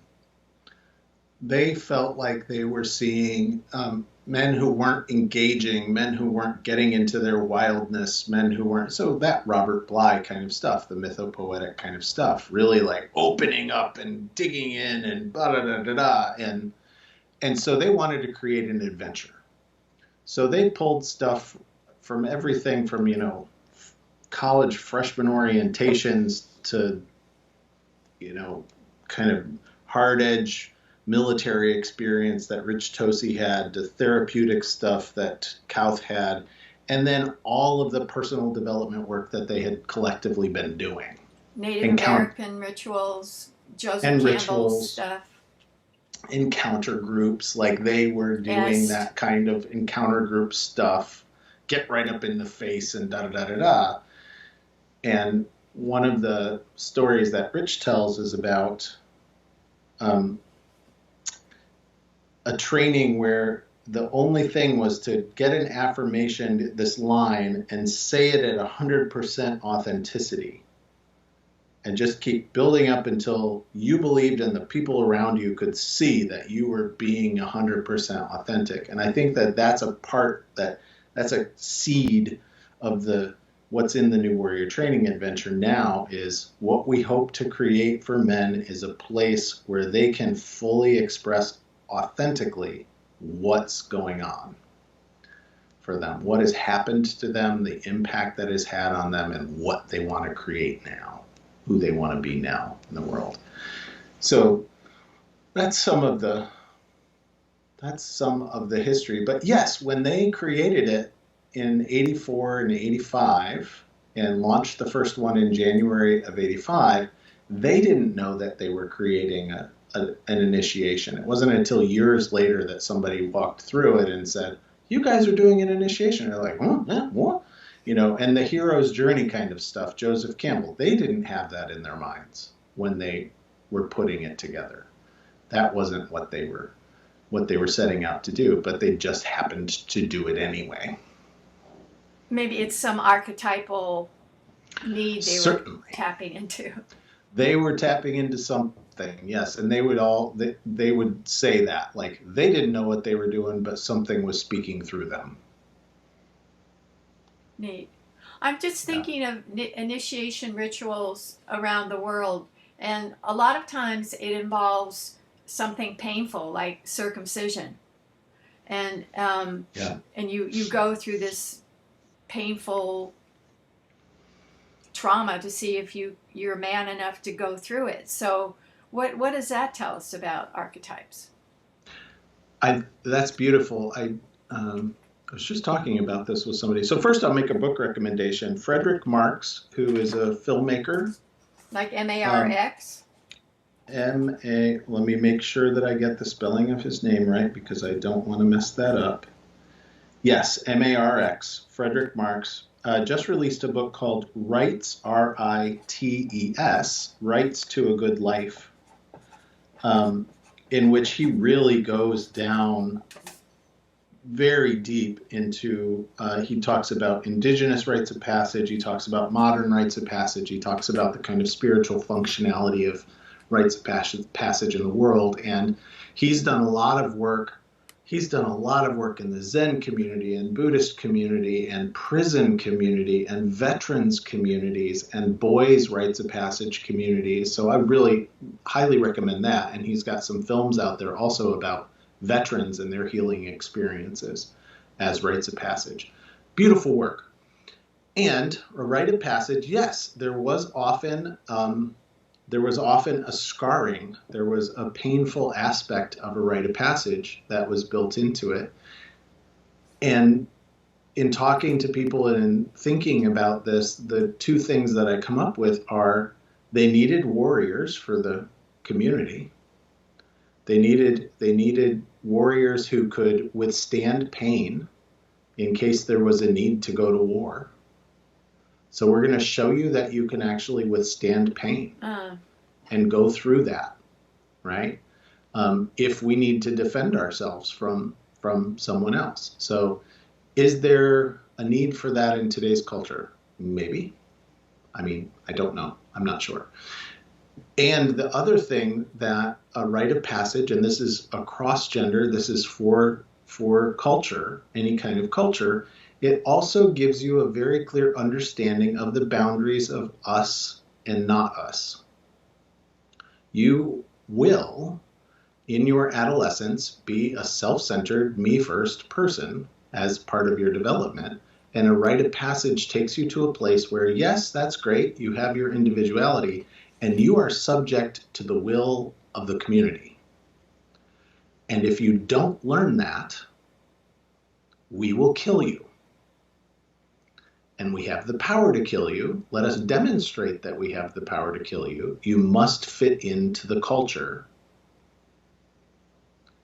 They felt like they were seeing men who weren't engaging, men who weren't getting into their wildness, men who weren't, so that Robert Bly kind of stuff, the mythopoetic kind of stuff, really like opening up and digging in and blah, da, da, da, da. And so they wanted to create an adventure. So they pulled stuff from everything from, college freshman orientations to, kind of hard edge military experience that Rich Tosi had, to therapeutic stuff that Kauth had, and then all of the personal development work that they had collectively been doing. Native American rituals, Joseph Campbell stuff. Encounter groups, like they were doing that kind of encounter group stuff, get right up in the face and da da da da da. And one of the stories that Rich tells is about a training where the only thing was to get an affirmation, this line, and say it at 100% authenticity. And just keep building up until you believed and the people around you could see that you were being 100% authentic. And I think that that's a seed of what's in the New Warrior Training Adventure now, is what we hope to create for men is a place where they can fully express authentically what's going on for them, what has happened to them, the impact that has had on them, and what they want to create now, who they want to be now in the world. So that's some of the history. But yes, when they created it in 84 and 85 and launched the first one in January of 85, they didn't know that they were creating an initiation. It wasn't until years later that somebody walked through it and said, you guys are doing an initiation. They're like, yeah, what? And the hero's journey kind of stuff, Joseph Campbell, they didn't have that in their minds when they were putting it together. That wasn't what they were setting out to do, but they just happened to do it anyway. Maybe it's some archetypal need they were tapping into. They were tapping into something, yes, and they would say that like they didn't know what they were doing, but something was speaking through them. Neat. I'm just Yeah. thinking of initiation rituals around the world, and a lot of times it involves something painful like circumcision, and Yeah. and you go through this painful trauma to see if you're man enough to go through it. So what does that tell us about archetypes? That's beautiful. I was just talking about this with somebody. So first, I'll make a book recommendation. Frederick Marx, who is a filmmaker, Like um, MARX? M-A. Let me make sure that I get the spelling of his name right because I don't want to mess that up. Yes, M-A-R-X. Frederick Marx just released a book called Rights, R-I-T-E-S, Rights to a Good Life, um, in which he really goes down very deep into, he talks about indigenous rites of passage, he talks about modern rites of passage, he talks about the kind of spiritual functionality of rites of passage in the world. And he's done a lot of work. He's done a lot of work in the Zen community and Buddhist community and prison community and veterans communities and boys' rites of passage communities. So I really highly recommend that. And he's got some films out there also about veterans and their healing experiences as rites of passage. Beautiful work. And a rite of passage, yes, there was often a scarring. There was a painful aspect of a rite of passage that was built into it. And in talking to people and thinking about this, the two things that I come up with are they needed warriors for the community. They needed warriors who could withstand pain in case there was a need to go to war. So we're going to show you that you can actually withstand pain and go through that, right? If we need to defend ourselves from someone else. So is there a need for that in today's culture? Maybe. I mean, I don't know. I'm not sure. And the other thing that a rite of passage, and this is across gender, this is for culture, any kind of culture, it also gives you a very clear understanding of the boundaries of us and not us. You will, in your adolescence, be a self-centered, me-first person as part of your development. And a rite of passage takes you to a place where, yes, that's great, you have your individuality, and you are subject to the will of the community. And if you don't learn that, we will kill you. And we have the power to kill you. Let us demonstrate that we have the power to kill you. You must fit into the culture.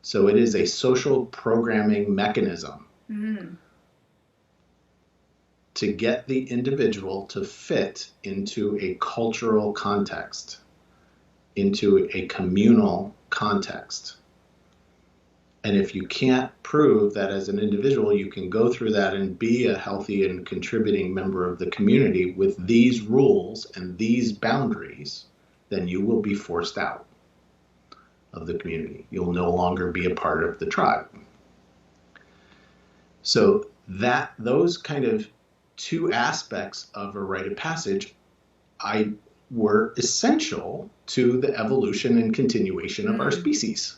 So it is a social programming mechanism to get the individual to fit into a cultural context, into a communal context. And if you can't prove that as an individual you can go through that and be a healthy and contributing member of the community with these rules and these boundaries, then you will be forced out of the community. You'll no longer be a part of the tribe. So those kind of two aspects of a rite of passage were essential to the evolution and continuation of our species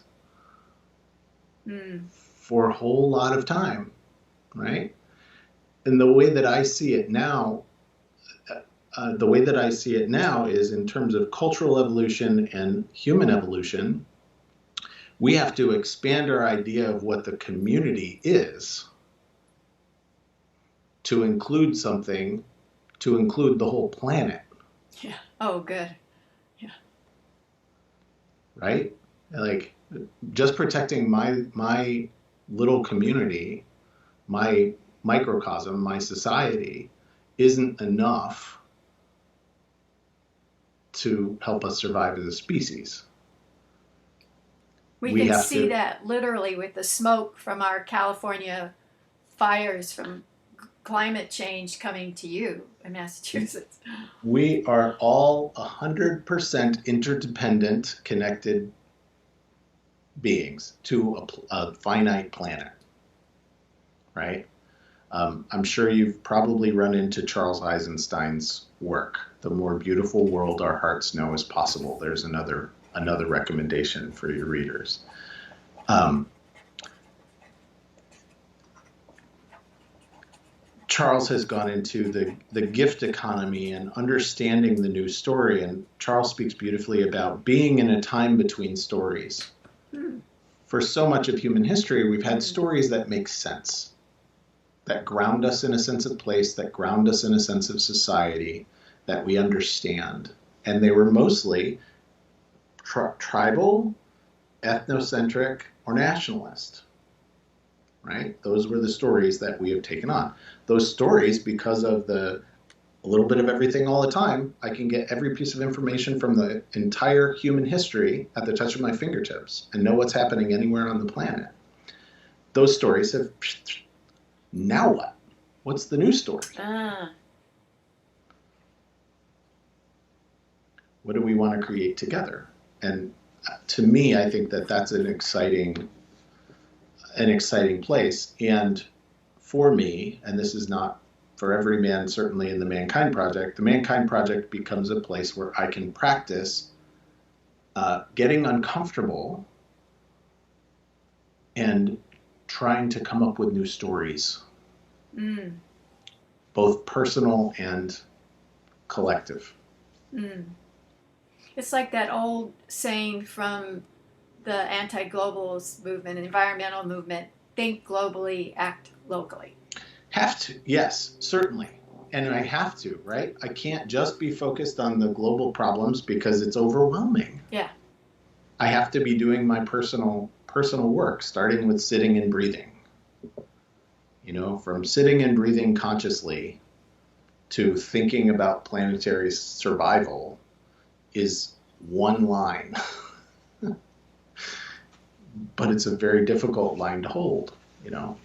for a whole lot of time, right? And the way that I see it now, is in terms of cultural evolution and human evolution, we have to expand our idea of what the community is to include something, to include the whole planet. Yeah. Oh, good. Yeah. Right? Like just protecting my little community, my microcosm, my society isn't enough to help us survive as a species. We can see that literally with the smoke from our California fires from climate change coming to you in Massachusetts? We are all 100% interdependent, connected beings to a finite planet, right? I'm sure you've probably run into Charles Eisenstein's work, The More Beautiful World Our Hearts Know Is Possible. There's another recommendation for your readers. Charles has gone into the gift economy and understanding the new story, and Charles speaks beautifully about being in a time between stories. For so much of human history, we've had stories that make sense, that ground us in a sense of place, that ground us in a sense of society, that we understand. And they were mostly tribal, ethnocentric, or nationalist, right? Those were the stories that we have taken on. Those stories, because of a little bit of everything all the time, I can get every piece of information from the entire human history at the touch of my fingertips and know what's happening anywhere on the planet. Those stories have... Now what? What's the new story? What do we want to create together? And to me, I think that that's an exciting place. And for me, and this is not for every man, certainly in the Mankind Project, the Mankind Project becomes a place where I can practice getting uncomfortable and trying to come up with new stories, both personal and collective. It's like that old saying from the anti-globalist movement, environmental movement, think globally, act locally. Have to, yes, certainly. And I have to, right? I can't just be focused on the global problems because it's overwhelming. Yeah. I have to be doing my personal work, starting with sitting and breathing. You know, from sitting and breathing consciously to thinking about planetary survival is one line. But it's a very difficult line to hold, you know.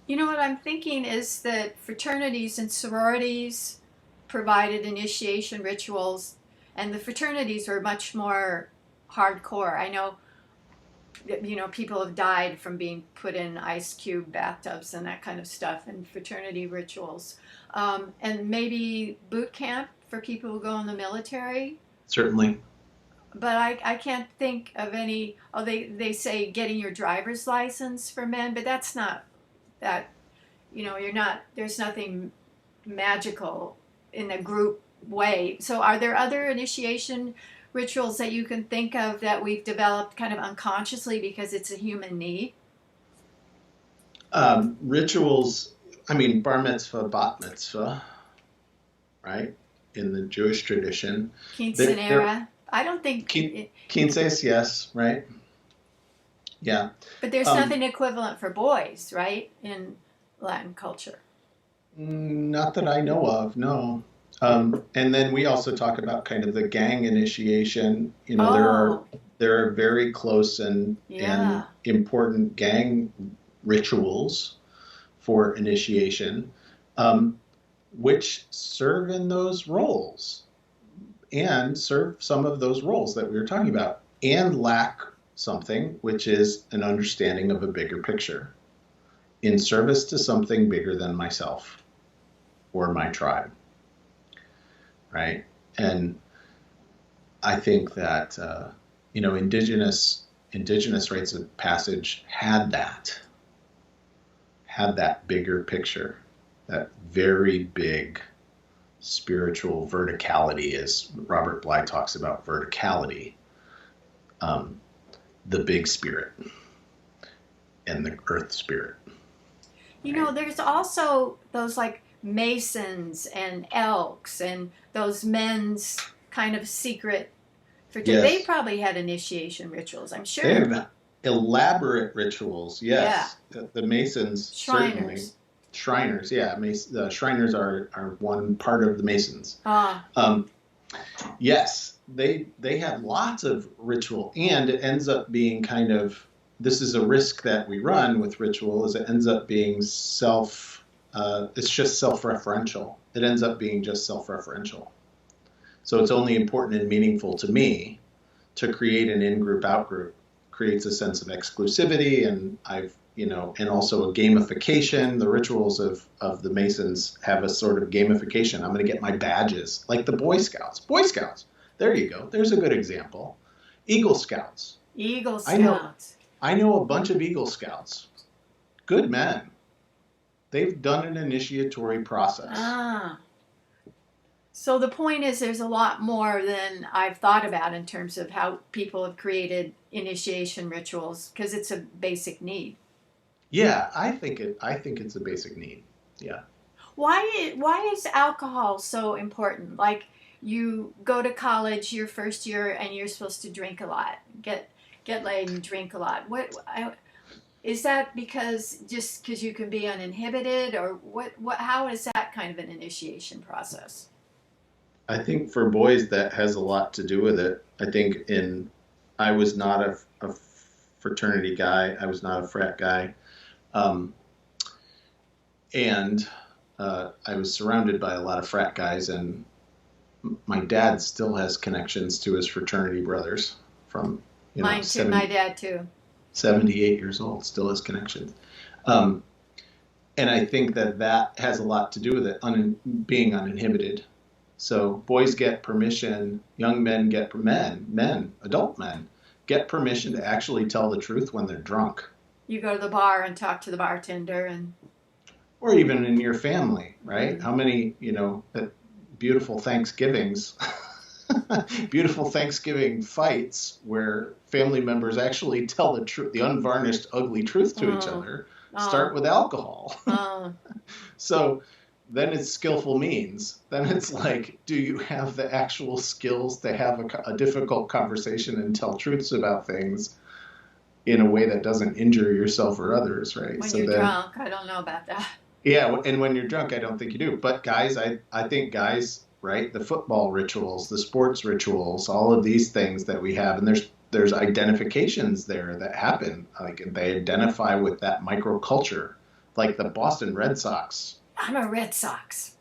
You know what I'm thinking is that fraternities and sororities provided initiation rituals, and the fraternities were much more hardcore. I know, you know, people have died from being put in ice cube bathtubs and that kind of stuff, and fraternity rituals. And maybe boot camp for people who go in the military. Certainly. But I can't think of any. Oh, they say getting your driver's license for men, but that's not that. You know, you're not. There's nothing magical in a group way. So, are there other initiation rituals that you can think of that we've developed kind of unconsciously because it's a human need? Rituals. I mean, bar mitzvah, bat mitzvah, right? In the Jewish tradition. Quinceanera. I don't think... Quinces, yes, right? Yeah. But there's nothing equivalent for boys, right, in Latin culture? Not that I know of, no. And then we also talk about kind of the gang initiation. You know, there are very close and important gang rituals for initiation, which serve in those roles. And serve some of those roles that we were talking about, and lack something, which is an understanding of a bigger picture in service to something bigger than myself or my tribe, right? And I think that, you know, indigenous rites of passage had that bigger picture, that very big spiritual verticality, as Robert Bly talks about verticality, the big spirit and the earth spirit. You know, there's also those like Masons and Elks and those men's kind of secret fraternity. Yes. They probably had initiation rituals, I'm sure. They have elaborate rituals, yes. Yeah. The Masons, Shriners. Certainly. Shriners, yeah. The Shriners are one part of the Masons. Yes, they have lots of ritual, and it ends up being kind of, this is a risk that we run with ritual, is it ends up being it's just self-referential. It ends up being just self-referential. So it's only important and meaningful to me to create an in-group, out-group. Creates a sense of exclusivity, and and also a gamification. The rituals of the Masons have a sort of gamification. I'm going to get my badges, like the Boy Scouts. Boy Scouts. There you go. There's a good example. Eagle Scouts. Eagle Scouts. I know a bunch of Eagle Scouts. Good men. They've done an initiatory process. So the point is there's a lot more than I've thought about in terms of how people have created initiation rituals, because it's a basic need. Yeah, I think it's a basic need. Yeah. Why is alcohol so important? Like, you go to college your first year and you're supposed to drink a lot, get laid and drink a lot. Is that because you can be uninhibited, or how is that kind of an initiation process? I think for boys that has a lot to do with it. I think I was not a fraternity guy. I was not a frat guy. And I was surrounded by a lot of frat guys, and my dad still has connections to his fraternity brothers from, Mine too, my dad too. 78 years old, still has connections. And I think that has a lot to do with it, being uninhibited. So boys get permission, young men get adult men get permission to actually tell the truth when they're drunk. You go to the bar and talk to the bartender, or even in your family, right? Mm-hmm. How many, beautiful Thanksgivings, beautiful Thanksgiving fights where family members actually tell the truth, the unvarnished, ugly truth to each other, start with alcohol. So then it's skillful means. Then it's like, do you have the actual skills to have a difficult conversation and tell truths about things in a way that doesn't injure yourself or others, right? When you're drunk, I don't know about that. Yeah, and when you're drunk, I don't think you do. But guys, I think guys, right, the football rituals, the sports rituals, all of these things that we have, and there's identifications there that happen. Like, they identify with that microculture, like the Boston Red Sox. I'm a Red Sox.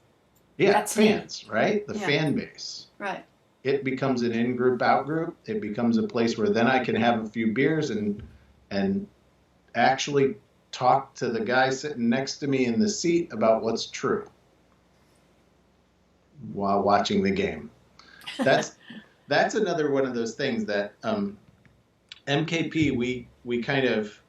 Yeah, that's fans, me. Right? The fan base. Right. It becomes an in-group, out-group. It becomes a place where then I can have a few beers and actually talk to the guy sitting next to me in the seat about what's true while watching the game. That's another one of those things that MKP, we kind of,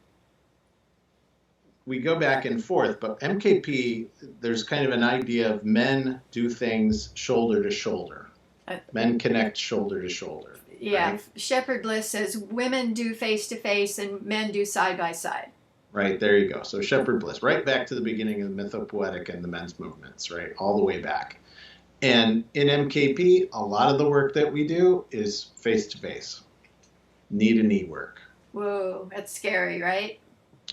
we go back and forth, but MKP, there's kind of an idea of men do things shoulder to shoulder. Men connect shoulder to shoulder. Yeah, right? Shepherd Bliss says women do face to face and men do side by side. Right, there you go. So Shepherd Bliss, right back to the beginning of the mythopoetic and the men's movements, right, all the way back. And in MKP, a lot of the work that we do is face to face, knee to knee work. Whoa, that's scary, right?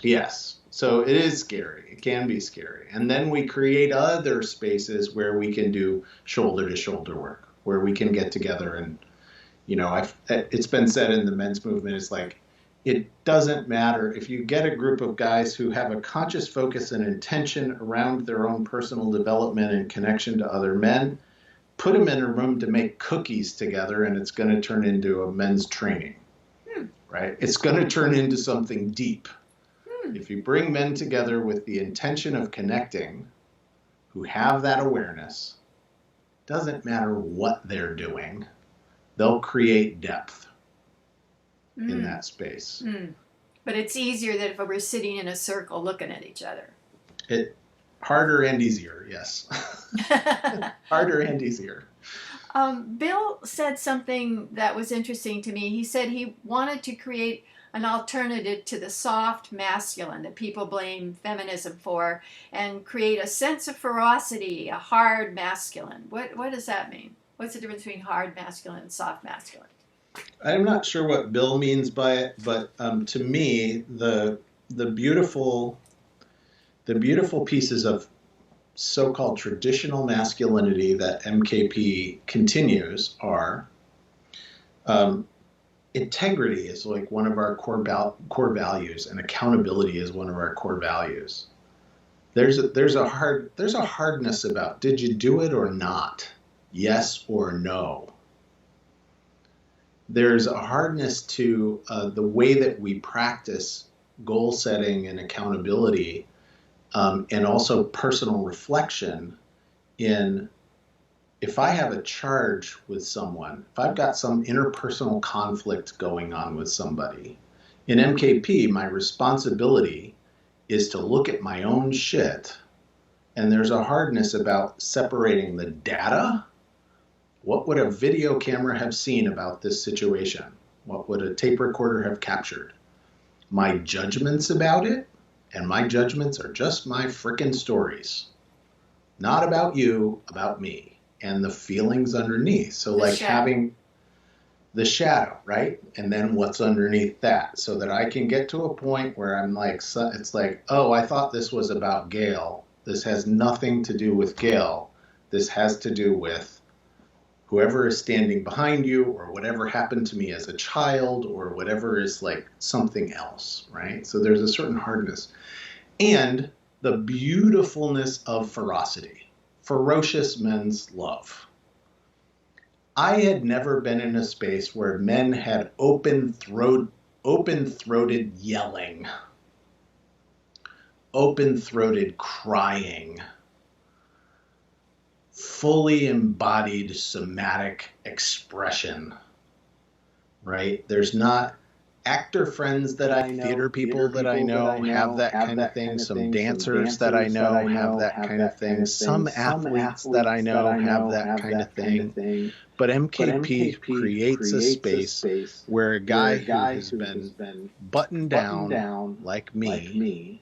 Yes. So it is scary. It can be scary. And then we create other spaces where we can do shoulder to shoulder work, where we can get together and, it's been said in the men's movement, it's like, it doesn't matter if you get a group of guys who have a conscious focus and intention around their own personal development and connection to other men, put them in a room to make cookies together, and it's going to turn into a men's training, right? It's going to turn into something deep. If you bring men together with the intention of connecting, who have that awareness, doesn't matter what they're doing, they'll create depth in that space. But it's easier than if we're sitting in a circle looking at each other. Harder and easier, yes. Harder and easier. Bill said something that was interesting to me. He said he wanted to create an alternative to the soft masculine that people blame feminism for, and create a sense of ferocity, a hard masculine. What does that mean? What's the difference between hard masculine and soft masculine? I'm not sure what Bill means by it, but to me, the beautiful pieces of so-called traditional masculinity that MKP continues are integrity is like one of our core values, and accountability is one of our core values. there's a hardness about, did you do it or not? Yes or no. There's a hardness to the way that we practice goal setting and accountability, and also personal reflection in, if I have a charge with someone, if I've got some interpersonal conflict going on with somebody, in MKP, my responsibility is to look at my own shit. And there's a hardness about separating the data. What would a video camera have seen about this situation? What would a tape recorder have captured? My judgments about it, and my judgments are just my frickin' stories. Not about you, about me, and the feelings underneath. So like having the shadow, right? And then what's underneath that, so that I can get to a point where I'm like, it's like, oh, I thought this was about Gail. This has nothing to do with Gail. This has to do with whoever is standing behind you, or whatever happened to me as a child, or whatever is like something else, right? So there's a certain hardness. And the beautifulness of ferocity, ferocious men's love. I had never been in a space where men had open-throated yelling, open-throated crying, fully embodied somatic expression, right? There's not actor friends that I know, theater people that I know have that kind of thing. Some dancers that I know have that kind of thing. Some athletes that I know have that kind of thing. But MKP creates a space where a guy who has been buttoned down like me,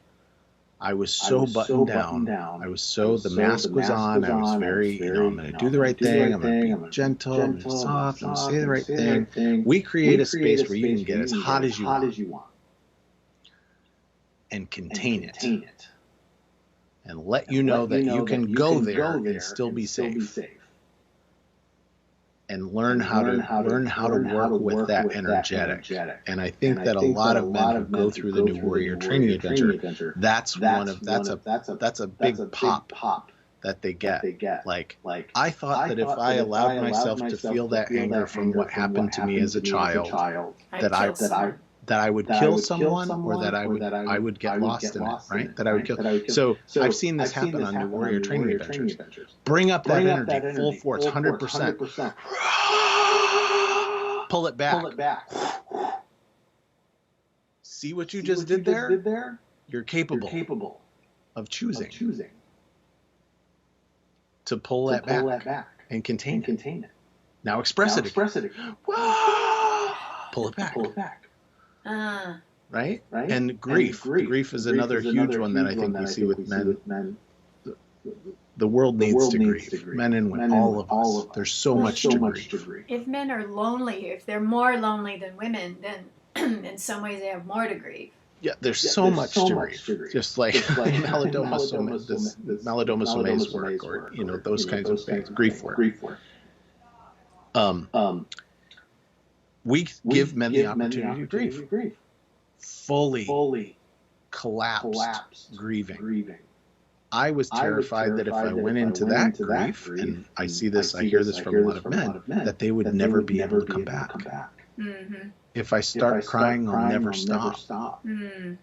I was so buttoned down. I was so, the mask was on. I was very, I'm going to do the right thing. I'm going to be gentle, I'm soft, I'm going to say the right thing. We create a space where you can get as hot as you want and contain it and let you know that you can go there and still be safe. And learn how to work with that energetic. And I think that a lot of men who go through the New Warrior Training Adventure, that's a big pop that they get. Like I thought that if I allowed myself to feel that anger from what happened to me as a child, that I would kill someone, or that I would get lost in it, right? That I would kill. So I've seen this happen on New Warrior Training Adventures. Bring up that energy, full force, 100%. Pull it back. See what you just did there? You're capable of choosing to pull that back and contain it. Now express it. Pull it back. Right? And grief. Grief is another huge one that I think we see with men. The world needs to grieve. Men and women, all of us. There's so much to grieve. If men are lonely, if they're more lonely than women, then in some ways they have more to grieve. Yeah, there's so much to grieve. Just like Malidoma Some's work, or those kinds of things. Grief work. We give men the opportunity to grieve. Fully collapsed grieving. I was terrified that if I went into that grief, and I hear this from a lot of men, that they would never be able to come back. Mm-hmm. If I start crying, I'll never stop. Mm.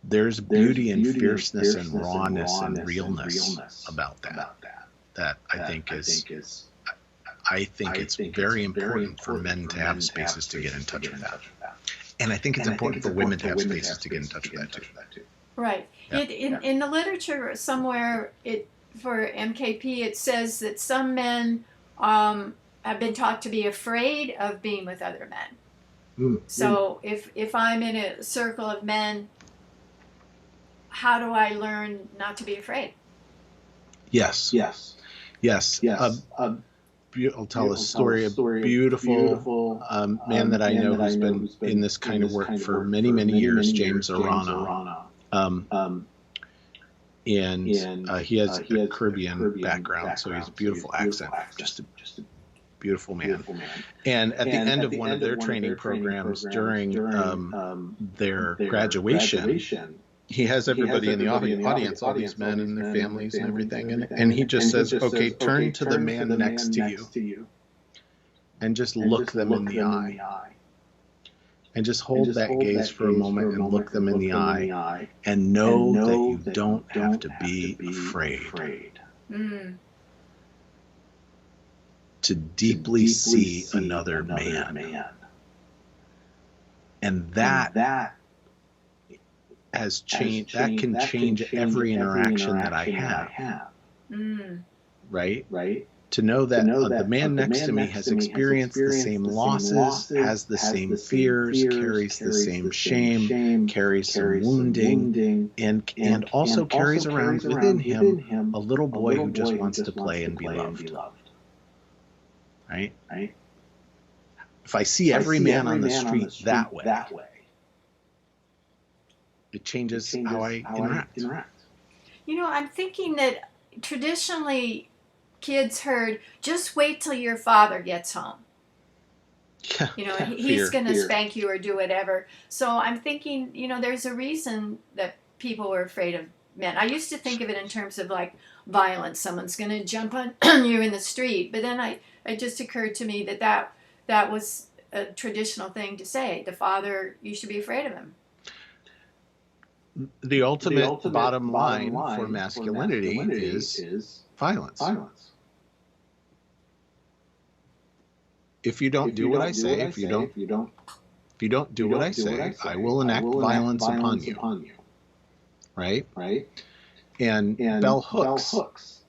There's beauty and fierceness and rawness and realness about that. That I think is. I think it's very important for men to have spaces to get in touch with that. And I think it's important for women to have spaces to get in touch with that too. Right. Yeah. In the literature somewhere, for MKP, it says that some men have been taught to be afraid of being with other men. So if I'm in a circle of men, how do I learn not to be afraid? Yes. I'll tell a story. A beautiful man that I know who's been in this kind of work for many years, James Arana. And he has a Caribbean background, so he's a beautiful accent, just a beautiful man. And at the end of one of their training programs during their graduation, he has everybody in the audience, all these men and their families and everything, and he just says, okay, turn to the man next to you and just look them in the eye. And just hold that gaze for a moment and look them in the eye and know that you don't have to be afraid to deeply see another man. And that has changed. That can change every interaction that I have. Right? To know that the man next to me has experienced the same losses, has the same fears, carries the same shame, carries some wounding, and also carries around within him a little boy who just wants to play and be loved. Right? If I see every man on the street that way, it changes how I interact. You know, I'm thinking that traditionally kids heard, just wait till your father gets home. Yeah, you know, he's going to spank you or do whatever. So I'm thinking, you know, there's a reason that people were afraid of men. I used to think of it in terms of like violence. Someone's going to jump on you in the street. But then it just occurred to me that was a traditional thing to say. The father, you should be afraid of him. The ultimate bottom line for masculinity is violence. If you don't do what I say, if you don't do what I say, I will enact violence upon you. Right? And bell hooks,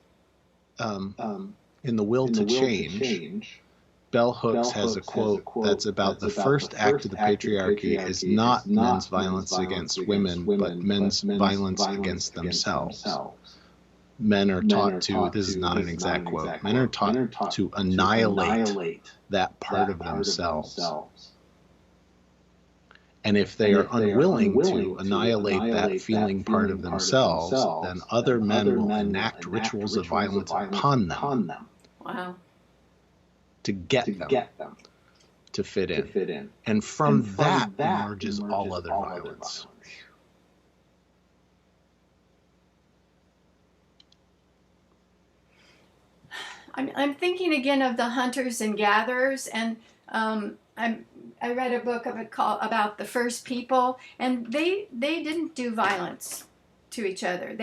in The Will to Change, bell hooks has a quote that's about the first act of the patriarchy is not men's violence against women, but men's violence against themselves. Men are taught to, this is not an exact quote, men are taught to annihilate that part of themselves. And if they are unwilling to annihilate that feeling part of themselves, then other men will enact rituals of violence upon them. Wow. To get them to fit in. And from that emerges all other violence. I'm thinking again of the hunters and gatherers, and I read a book about the first people, and they didn't do violence to each other.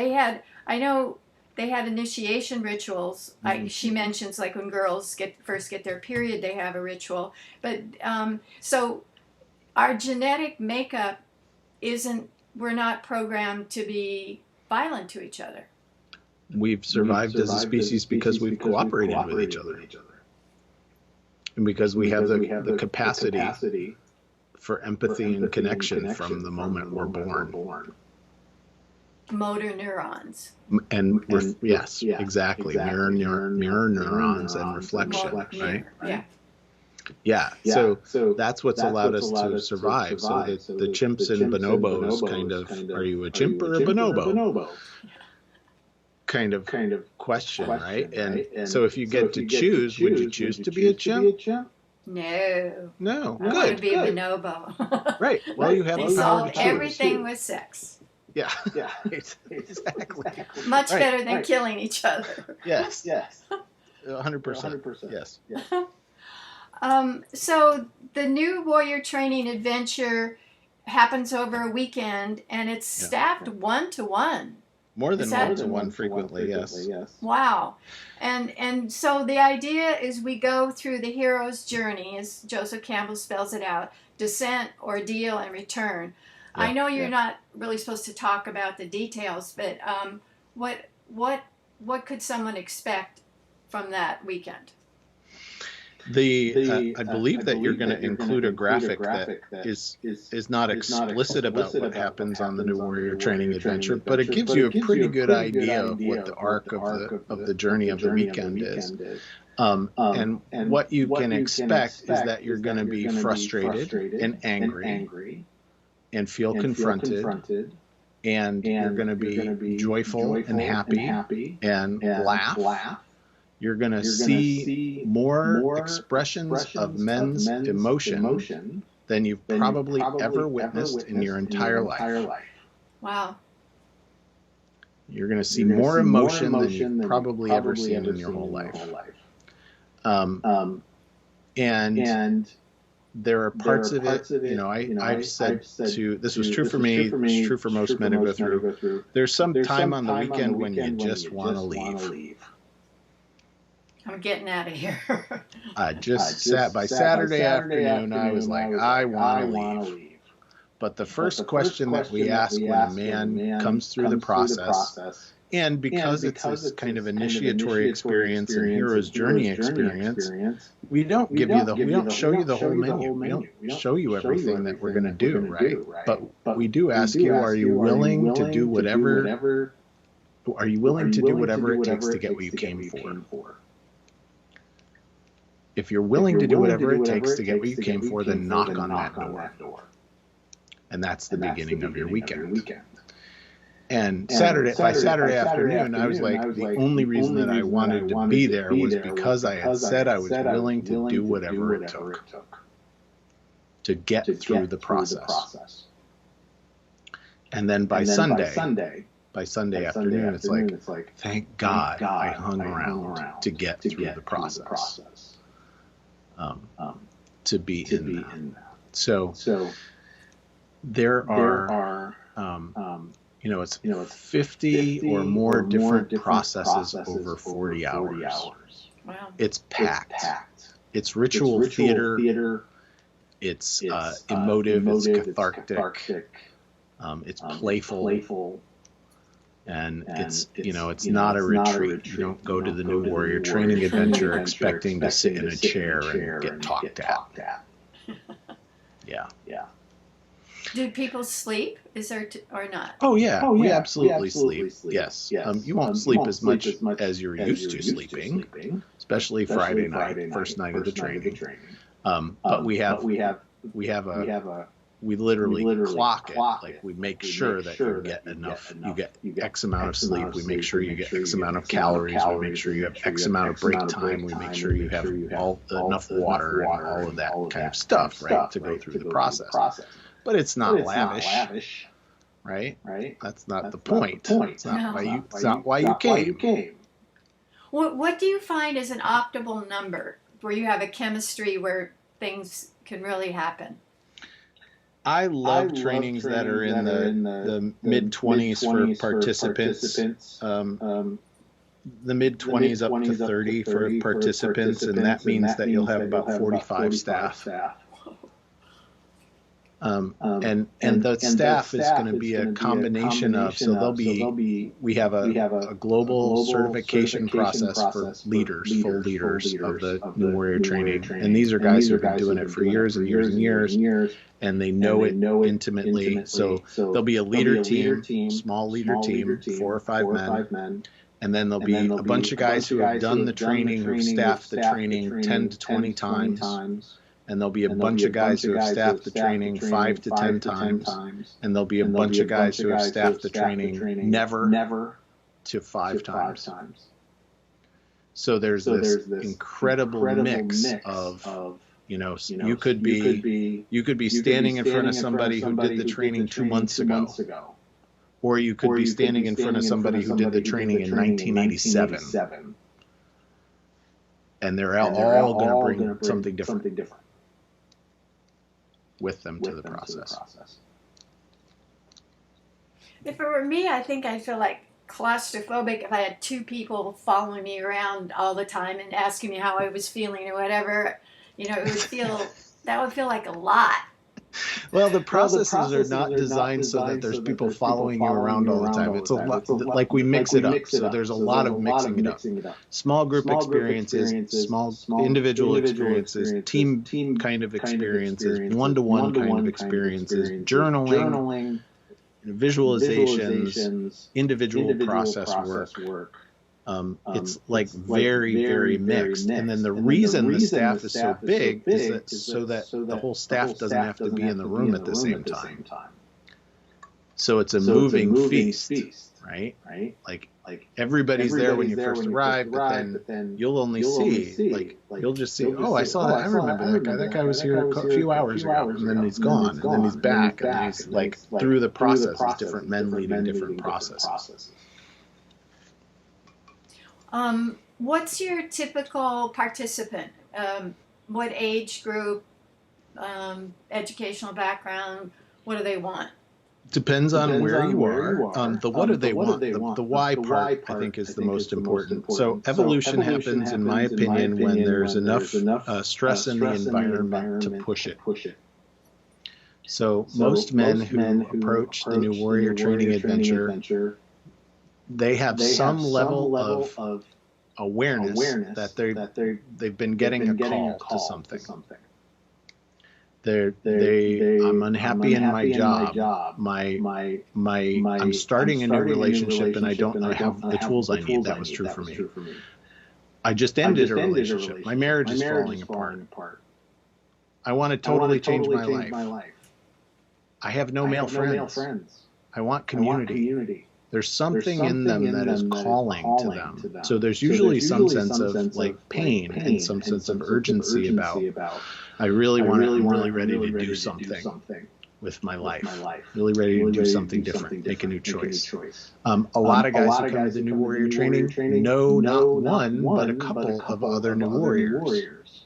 I know they had initiation rituals. She mentions like when girls first get their period, they have a ritual. But so our genetic makeup we're not programmed to be violent to each other. We've survived as a species because we've cooperated with each other. And because we have the capacity for empathy and connection from the moment we're born. Motor neurons. And yes, exactly. Mirror neurons and reflection, right? Yeah. So that's what's allowed us to survive. So the chimps and bonobos kind of, are you a chimp or a bonobo? Kind of question, right? And so if you get to choose, would you choose to be a chimp? No. Good. I want to be a bonobo. Right. Well, you have they the power solve to choose. everything with sex. Yeah. Exactly. Much better than killing each other. Yes. 100%. Yes. So the new warrior training adventure happens over a weekend, and it's staffed 1-to-1. More than 1-to-1 frequently, yes. Wow. And so the idea is we go through the hero's journey, as Joseph Campbell spells it out: descent, ordeal, and return. Yeah. I know you're not really supposed to talk about the details, but what could someone expect from that weekend? I believe that you're going to include a graphic that is not explicit about what happens on the New Warrior Training Adventure, but it gives you a pretty good idea of what the arc of the journey of the weekend is. And what you can expect is that you're going to be frustrated and angry and feel confronted, and you're going to be joyful and happy and laugh. You're going to see more expressions of men's emotion than you've probably ever witnessed in your entire life. Wow. You're going to see more emotion than you've probably ever seen in your whole life. And there are parts of it, I've said to, this was true for me, it's true for most men who go through, there's some time on the weekend when you just want to leave. I'm getting out of here. By Saturday afternoon, I was like, I want to leave. But the first question that we ask when a man comes through the process, and because it's this kind of initiatory experience and hero's journey experience, we don't show you the whole menu. We don't show you everything that we're going to do, right? But we do ask you, are you willing to do whatever? Are you willing to do whatever it takes to get what you came for? If you're willing to do whatever it takes to get what you came for, then knock on that door. And that's the beginning of your weekend. And by Saturday afternoon, I was like, the only reason that I wanted to be there was because I had said I was willing to do whatever it took to get through the process. And then by Sunday afternoon, it's like, thank God I hung around to get through the process, to be in that. So there are, it's 50 or more different processes over 40 hours. Wow. It's packed. It's ritual theater. It's emotive. It's cathartic. It's playful. And it's not a retreat. You don't go to the New Warrior Training Adventure expecting to sit in a chair and get talked at. Yeah. Do people sleep? Is there or not? Oh yeah, we absolutely sleep. Yes. You won't sleep as much as you're used to sleeping, especially Friday night, first night of the training. But we literally clock it. Like we make sure that you get enough. You get X amount of sleep. We make sure you get X amount of calories. We make sure you have X amount of break time. We make sure you have enough water and all of that kind of stuff, right, to go through the process. But it's not lavish, right? That's not the point. It's not why you came. What do you find is an optimal number where you have a chemistry where things can really happen? I love trainings that are in the mid-20s for participants. The mid-20s up to 30 for participants, and that means that you'll have about 45 staff. And the staff is going to be a combination of, we have a global certification process for full leaders of the New Warrior Training. And these are guys who have been doing it for years and years and years, and they know it intimately. So there'll be a leader team, small leader team, 4 or 5 men. And then there'll be a bunch of guys who have done the training, who've staffed the training 10 to 20 times. And there'll be a bunch of guys who have staffed the training 5 to 10 times. And there'll be a bunch of guys who have staffed the training never to 5 times. So there's this incredible mix of, you could be standing in front of somebody who did the training 2 months ago. Or you could be standing in front of somebody who did the training in 1987. And they're all going to bring something different with them to the process. If it were me, I think I'd feel like claustrophobic if I had 2 people following me around all the time and asking me how I was feeling or whatever. That would feel like a lot. Well, the processes are not designed so that there's people following you around all the time. It's a lot, like we mix it up. So there's a lot of mixing it up. Small group experiences, small individual experiences, team kind of experiences, one-to-one kind of experiences, journaling, visualizations, individual process work. It's like very, very mixed. And then the reason the staff is so big is that so that the whole staff doesn't have to be in the room at the same time. So it's a moving feast, right? Like everybody's there when you first arrive, but then you'll only see, you'll just see, oh, I saw that. I remember that guy. That guy was here a few hours ago, and then he's gone, and then he's back, and then he's through the process. It's different men leading different processes. What's your typical participant? What age group, educational background? What do they want? Depends on where you are. The what do they want? The why part, I think, is the most important. So evolution happens, in my opinion, when there's enough stress in the environment to push it. So most men who approach the New Warrior Training Adventure, they have some level of awareness that they've been getting a call to something. I'm unhappy in my job. I'm starting a new relationship and I don't have the tools I need. That was true for me. I just ended a relationship. My marriage is falling apart. I want to totally change my life. I have no male friends. I want community. There's something in them that is calling to them. So there's usually some sense of like pain and some sense of urgency about, I'm really ready to do something with my life. Really ready to do something different, make a new choice. A lot of guys who come to the New Warrior Training know not one, but a couple of other New Warriors.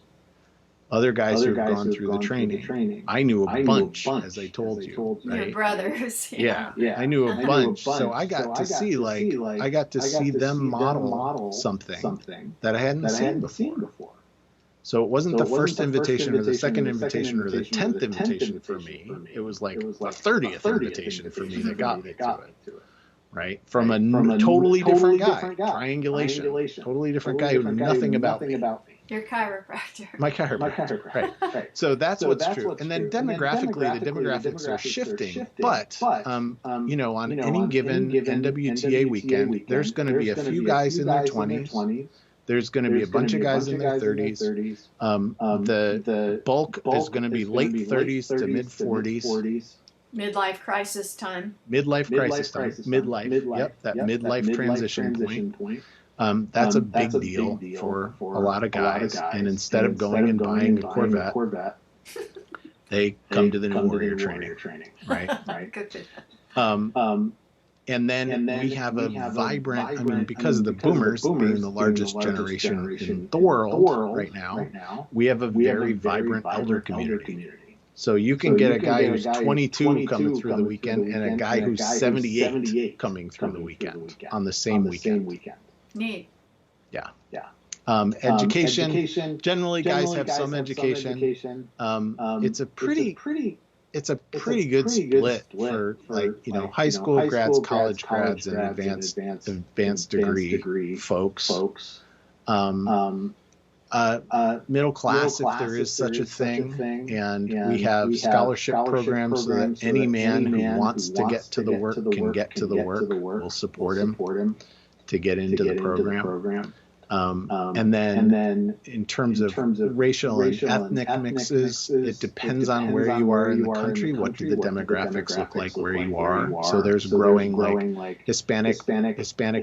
Other guys who have gone through the training. I knew a bunch, as I told you. Right? Your brothers. Yeah, I knew a bunch. So I got to see them model something that I hadn't seen before. So it wasn't the first invitation or the second invitation or the 10th invitation for me. It was like the 30th invitation for me that got me to it. Right? From a totally different guy. Triangulation. Totally different guy who knew nothing about me. Your chiropractor. My chiropractor. Right. So that's what's true. And then demographically, the demographics are shifting. But, on any given NWTA weekend, there's going to be a few guys in their 20s. There's going to be a bunch of guys in their 30s. The bulk is going to be late 30s to mid 40s. Midlife crisis time. Midlife. Yep, that midlife transition point. That's a big deal for a lot of guys. And instead of going and buying a Corvette, they come to the New Warrior Training. Right. Good. And then we have a vibrant, because of the boomers being the largest generation in the world right now, we have a very vibrant elder community. So you can get a guy who's 22 coming through the weekend and a guy who's 78 coming through the weekend on the same weekend. Neat. Yeah. Education. Generally, guys have some education. It's a pretty good split for high school grads, college grads, and advanced degree folks. Middle class, if there is such a thing, and we have scholarship programs so that any man who wants to get to the work can get to the work. We'll support him to get into the program. And then in terms of racial and ethnic mixes, it depends on where you are in the country. What do the demographics look like where you are? So there's growing like Hispanic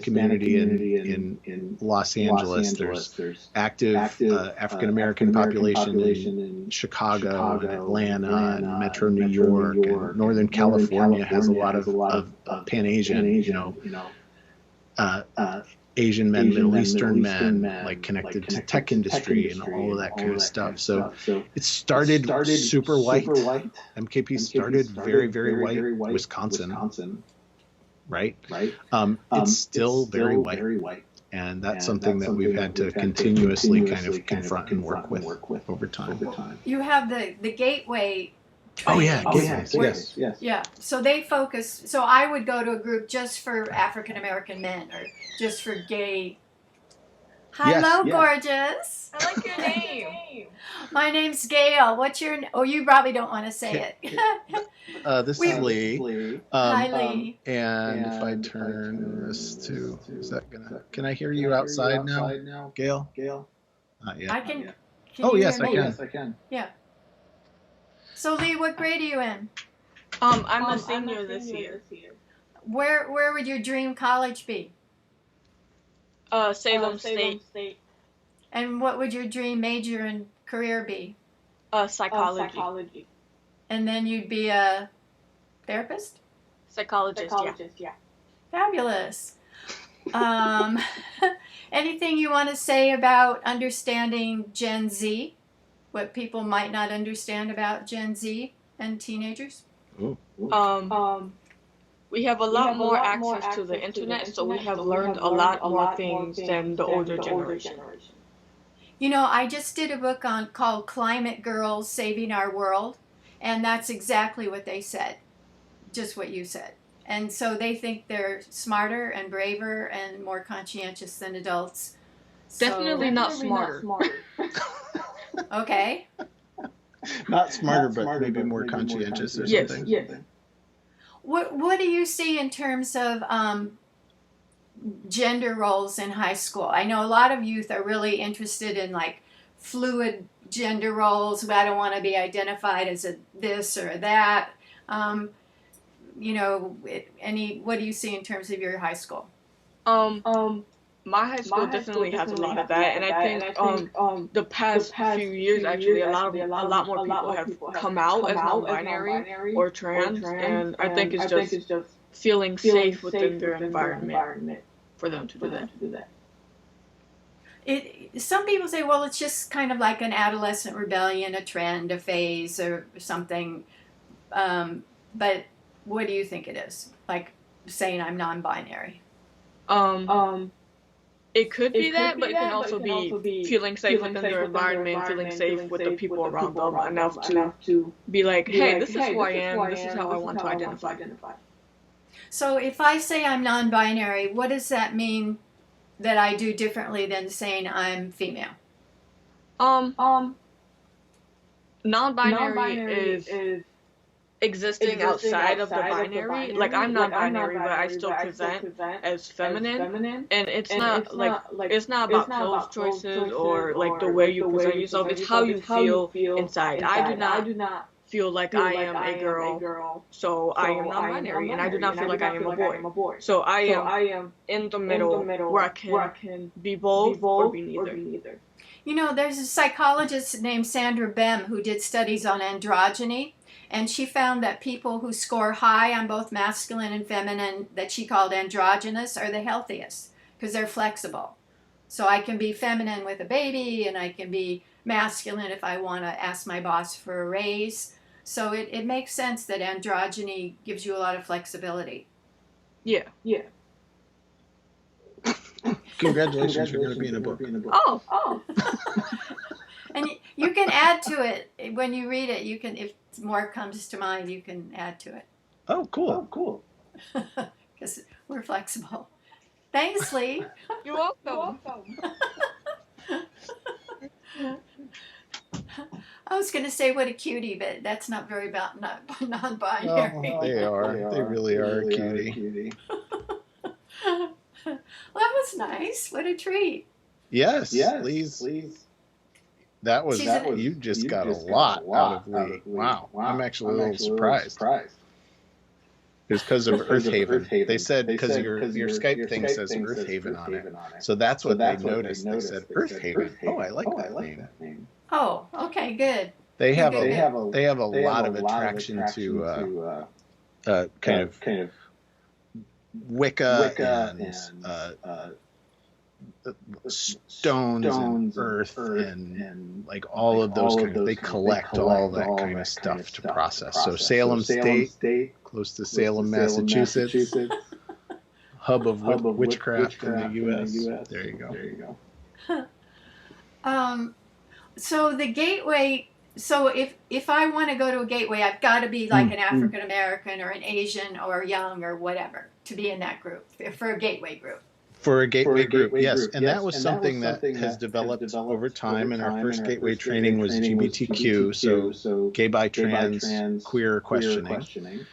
community in Los Angeles. There's active African American population in Chicago and Atlanta and Metro New York, and Northern California has a lot of Pan-Asian, Asian men, Middle Eastern men, like connected to tech industry and all of that kind of stuff. So it started super white. MKP started very, very white. Wisconsin, right? It's still very white. And that's something that we've had to continuously kind of confront and work with over time. You have the gateway. Oh yeah, yes. Yeah, so they focus. So I would go to a group just for African American men, or just for gay. Hello, gorgeous. I like your name. My name's Gail. What's your? Oh, you probably don't want to say it. This is Lee. Hi, Lee. And if I turn this to, is that gonna? Can I hear you outside now, Gail? Not yet. I can. Oh you yes, hear me? I can. Yeah. So Lee, what grade are you in? I'm a senior this year. Where would your dream college be? Salem State. And what would your dream major and career be? Psychology. And then you'd be a therapist? Psychologist, yeah. Fabulous. Anything you want to say about understanding Gen Z? What people might not understand about Gen Z and teenagers? Ooh. We have a lot more access to the internet, so we have learned a lot more things than the older generation. You know, I just did a book called Climate Girls Saving Our World, and that's exactly what they said, just what you said. And so they think they're smarter and braver and more conscientious than adults. Definitely not smarter. Okay. Not smarter, but maybe more conscientious or something. Yes. What do you see in terms of gender roles in high school? I know a lot of youth are really interested in like fluid gender roles. I don't want to be identified as a this or that. You know, what do you see in terms of your high school? My high school definitely has a lot of that, and I think the past few years actually a lot more people have come out as non-binary or trans, and I think it's just feeling safe within their environment for them to do that. Some people say, well, it's just kind of like an adolescent rebellion, a trend, a phase, or something. But what do you think it is? Like saying I'm non-binary. It could be that, but it can also be feeling safe within their environment, feeling safe with the people around them enough to be like, hey, this is who I am, this is how I want to identify. So if I say I'm non-binary, what does that mean that I do differently than saying I'm female? Non-binary is existing outside of the binary. Like I'm non-binary, but I still present as feminine, and it's not about clothes choices or like the way you present yourself. It's how you feel inside. I do not feel like I am a girl, so I am non-binary, and I do not feel like I am a boy. So I am in the middle where I can be both or be neither. You know, there's a psychologist named Sandra Bem who did studies on androgyny, and she found that people who score high on both masculine and feminine, that she called androgynous, are the healthiest because they're flexible. So I can be feminine with a baby, and I can be masculine if I want to ask my boss for a raise. So it makes sense that androgyny gives you a lot of flexibility. Yeah. Congratulations, you're going to be in a book. Oh. And you can add to it when you read it. You can, if more comes to mind, you can add to it. Oh, cool. Because we're flexible. Thanks, Lee. You're welcome. I was going to say what a cutie, but that's not very about non-binary. Oh, they are. They really are a cutie. Well, that was nice. What a treat. Yes, Lee's. That was you just got a lot out of Lee. Wow. I'm actually a little surprised. It was because of Earth Haven. They said because your Skype thing says Earth Haven on it. So that's what they noticed. They said Earth Haven. Oh, I like that name. Oh, okay, good. They have a lot of attraction to kind of Wicca and stones and earth and like all of those kind of, they collect all that kind of stuff to process. So Salem State, close to Salem, Massachusetts, hub of witchcraft in the U.S. There you go. So the gateway. So if I want to go to a gateway, I've got to be like an African American or an Asian or young or whatever to be in that group, for a gateway group. For a gateway group, yes. And that was something that has developed over time. And our first gateway training was GBTQ, so gay, bi, trans, queer questioning,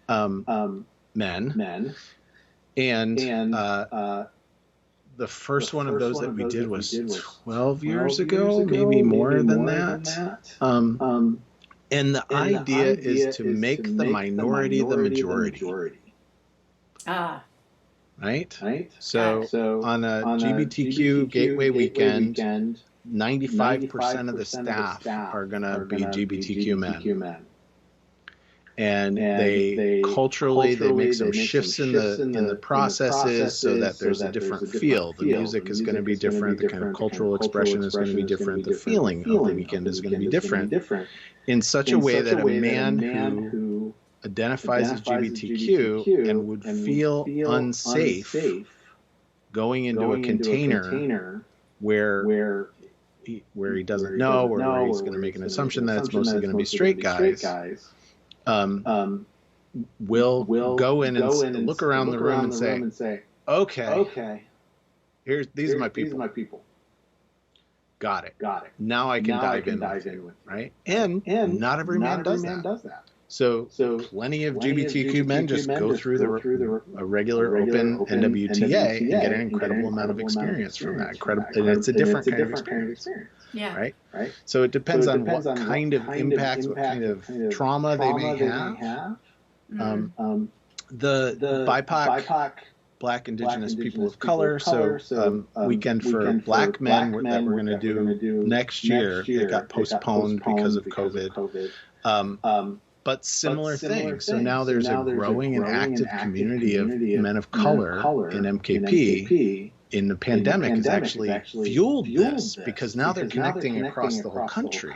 men. And the first one of those that we did was 12 years ago, maybe more than that. And the idea is to make the minority the majority. Right? So on a GBTQ gateway weekend, 95% of the staff are going to be GBTQ men. and they culturally they make some shifts in the processes so that there's a different feel. The music is going to be different, the kind of cultural expression is going to be different, the feeling of the weekend is going to be different in such a way that a man who identifies as GBTQ and would feel unsafe going into a container where he doesn't know, or where he's going to make an assumption that it's mostly going to be straight guys, will go in and look around the room and say, okay, these are my people. Got it. Now I can dive in with you, right? And not every man does that. So plenty of GBTQ men just go through a regular open NWTA and get an incredible amount of experience from that. And it's a different kind of experience. Yeah. Right? So it depends on what kind of impacts, what kind of trauma they may have. The BIPOC, Black, Indigenous people of color. So weekend for Black men that we're going to do next year, it got postponed because of COVID. But similar things. So now there's a growing and active community of men of color in MKP. In the pandemic has actually fueled this, because now they're connecting across the whole country.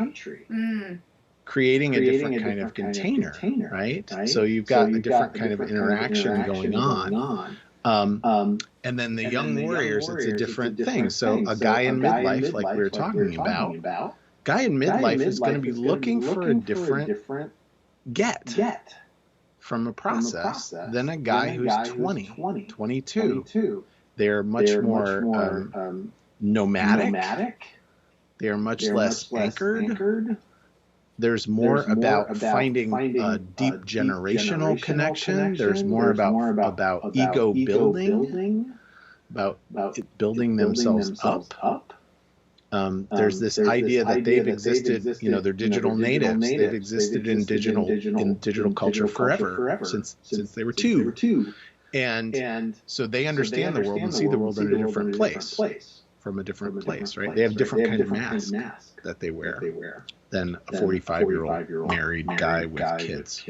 Creating a different kind of container, right? So you've got a different kind of interaction going on. And then the young warriors, it's a different thing. So a guy in midlife, like we were talking about, guy in midlife is going to be looking for a different get from a process than a guy who's 20, 22. They're much more nomadic. They're much less anchored. There's more about finding a deep generational connection. There's more about ego building, about building themselves up. There's this idea that they've existed, they're digital natives. They've existed in digital culture forever, since they were two. And so they understand the world and see the world in a different place, from a different place, right? They have different kind of mask that they wear than a 45-year-old married guy with kids.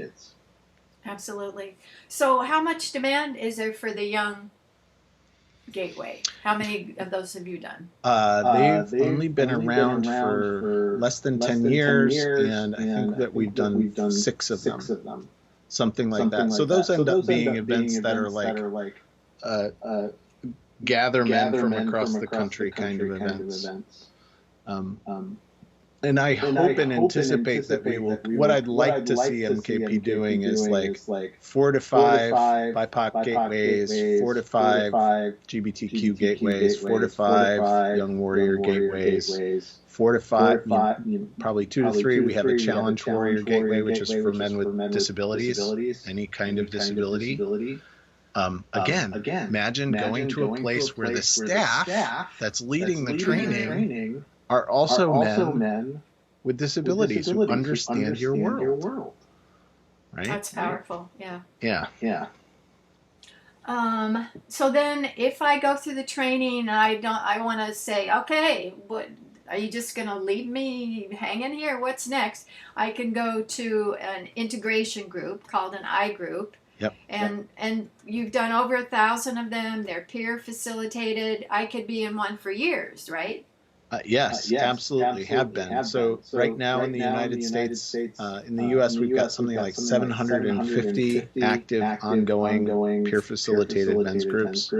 Absolutely. So how much demand is there for the young gateway? How many of those have you done? They've only been around for less than 10 years, and I think that we've done 6 of them. Something like that. So those end up being events that are like gather men from across the country kind of events. And I hope and anticipate that we will. What I'd like to see MKP doing is like 4 to 5 BIPOC gateways, 4 to 5 GBTQ gateways, 4 to 5 Young Warrior gateways, 4 to 5, probably 2 to 3. We have a Challenge Warrior gateway, which is for men with disabilities, any kind of disability. Again, imagine going to a place where the staff that's leading the training are also men with disabilities who understand your world. Right? That's powerful. Yeah. So then if I go through the training, I want to say, okay, what are you just going to leave me hanging here? What's next? I can go to an integration group called an I group. Yep. And you've done over 1,000 of them. They're peer facilitated. I could be in one for years, right? Yes, absolutely have been. So right now in the United States, in the U.S., we've got something like 750 active, ongoing, peer-facilitated men's groups.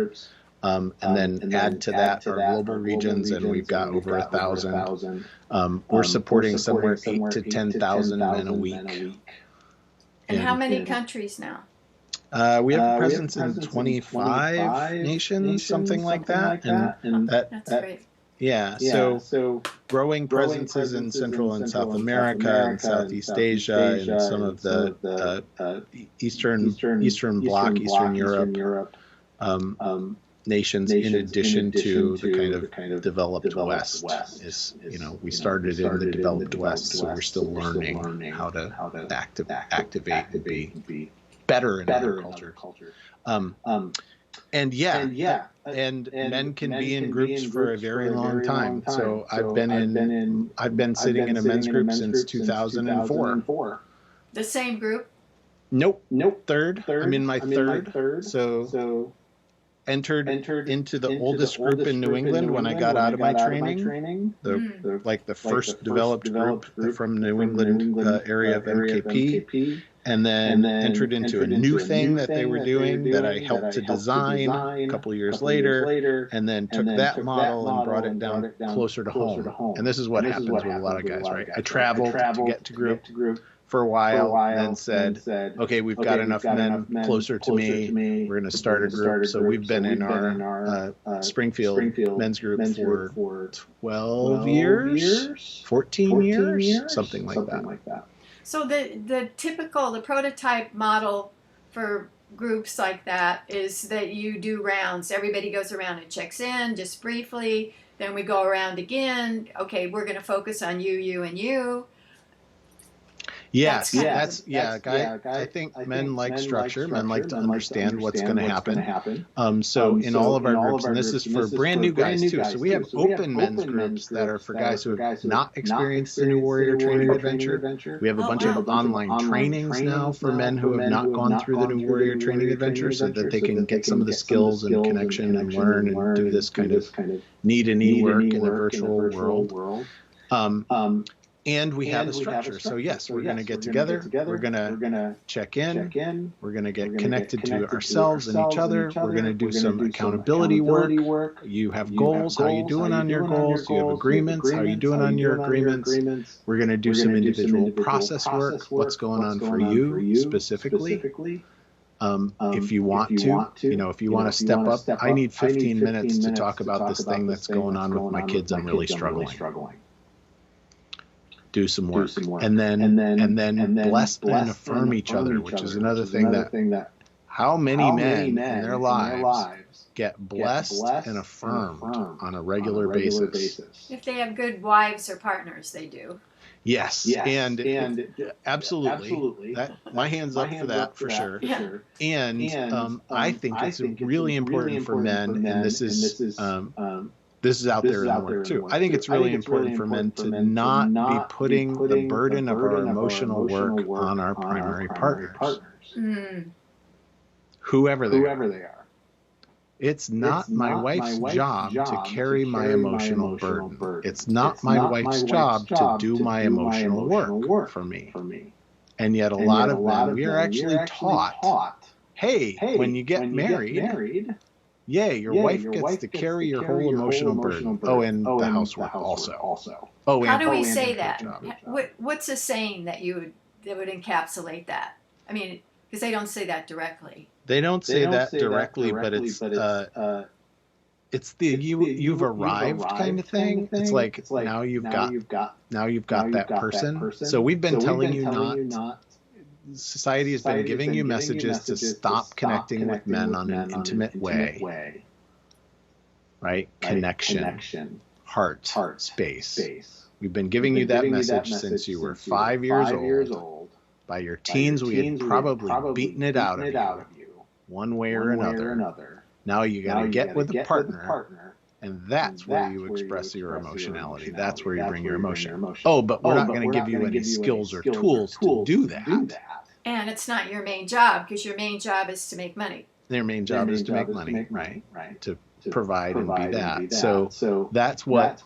And then add to that our global regions, and we've got over 1,000. We're supporting somewhere 8,000 to 10,000 men a week. And how many countries now? We have a presence in 25 nations, something like that. And that's great. Yeah, so growing presences in Central and South America and Southeast Asia and some of the Eastern Bloc, Eastern Europe nations, in addition to the kind of developed West. We started in the developed West, so we're still learning how to activate and be better in our culture. And men can be in groups for a very long time. So I've been sitting in a men's group since 2004. The same group? Nope. Third. I'm in my third. So entered into the oldest group in New England when I got out of my training. The first developed group from New England area of MKP. And then entered into a new thing that they were doing that I helped to design a couple of years later, and then took that model and brought it down closer to home. And this is what happens with a lot of guys, right? I traveled to get to group for a while, then said, okay, we've got enough men closer to me. We're going to start a group. So we've been in our Springfield men's group for 12 years, 14 years, something like that. So the prototype model for groups like that is that you do rounds. Everybody goes around and checks in just briefly. Then we go around again. Okay, we're going to focus on you, and you. Yes, I think men like structure. Men like to understand what's going to happen. So in all of our groups, and this is for brand new guys too. So we have open men's groups that are for guys who have not experienced the New Warrior Training Adventure. We have a bunch of online trainings now for men who have not gone through the New Warrior Training Adventure, so that they can get some of the skills and connection and learn and do this kind of knee-to-knee work in the virtual world. And we have a structure. So yes, we're going to get together. We're going to check in. We're going to get connected to ourselves and each other. We're going to do some accountability work. You have goals. How you doing on your goals? You have agreements. How you doing on your agreements? We're going to do some individual process work. What's going on for you specifically? If you want to, if you want to step up, I need 15 minutes to talk about this thing that's going on with my kids. I'm really struggling. Do some work, and then bless and affirm each other, which is another thing that how many men in their lives get blessed and affirmed on a regular basis. If they have good wives or partners, they do. Yes. And absolutely. That, my hands up for that for sure. Yeah. And I think it's really important for men, and this is out there in the work too. I think it's really important for men to not be putting the burden of our emotional work on our primary partners. Whoever they are. It's not my wife's job to carry my emotional burden. It's not my wife's job to do my emotional work for me. And yet a lot of men, we are actually taught, hey, when you get married, your wife gets to carry your whole emotional burden. Oh, and the housework also. Oh, how do we say that? What's a saying that would encapsulate that? I mean, because they don't say that directly. They don't say that directly, but it's the you've arrived kind of thing. It's like now you've got that person. So we've been telling you not. Society has been giving you messages to stop connecting with men on an intimate way. Right? Connection. Heart. Space. We've been giving you that message since you were 5 years old. By your teens, we had probably beaten it out of you, one way or another. Now you got to get with a partner. And that's where you express your emotionality. That's where you bring your emotion. Oh, but we're not going to give you any skills or tools to do that. And it's not your main job, because your main job is to make money. Their main job is to make money, right? To provide and be that. So that's what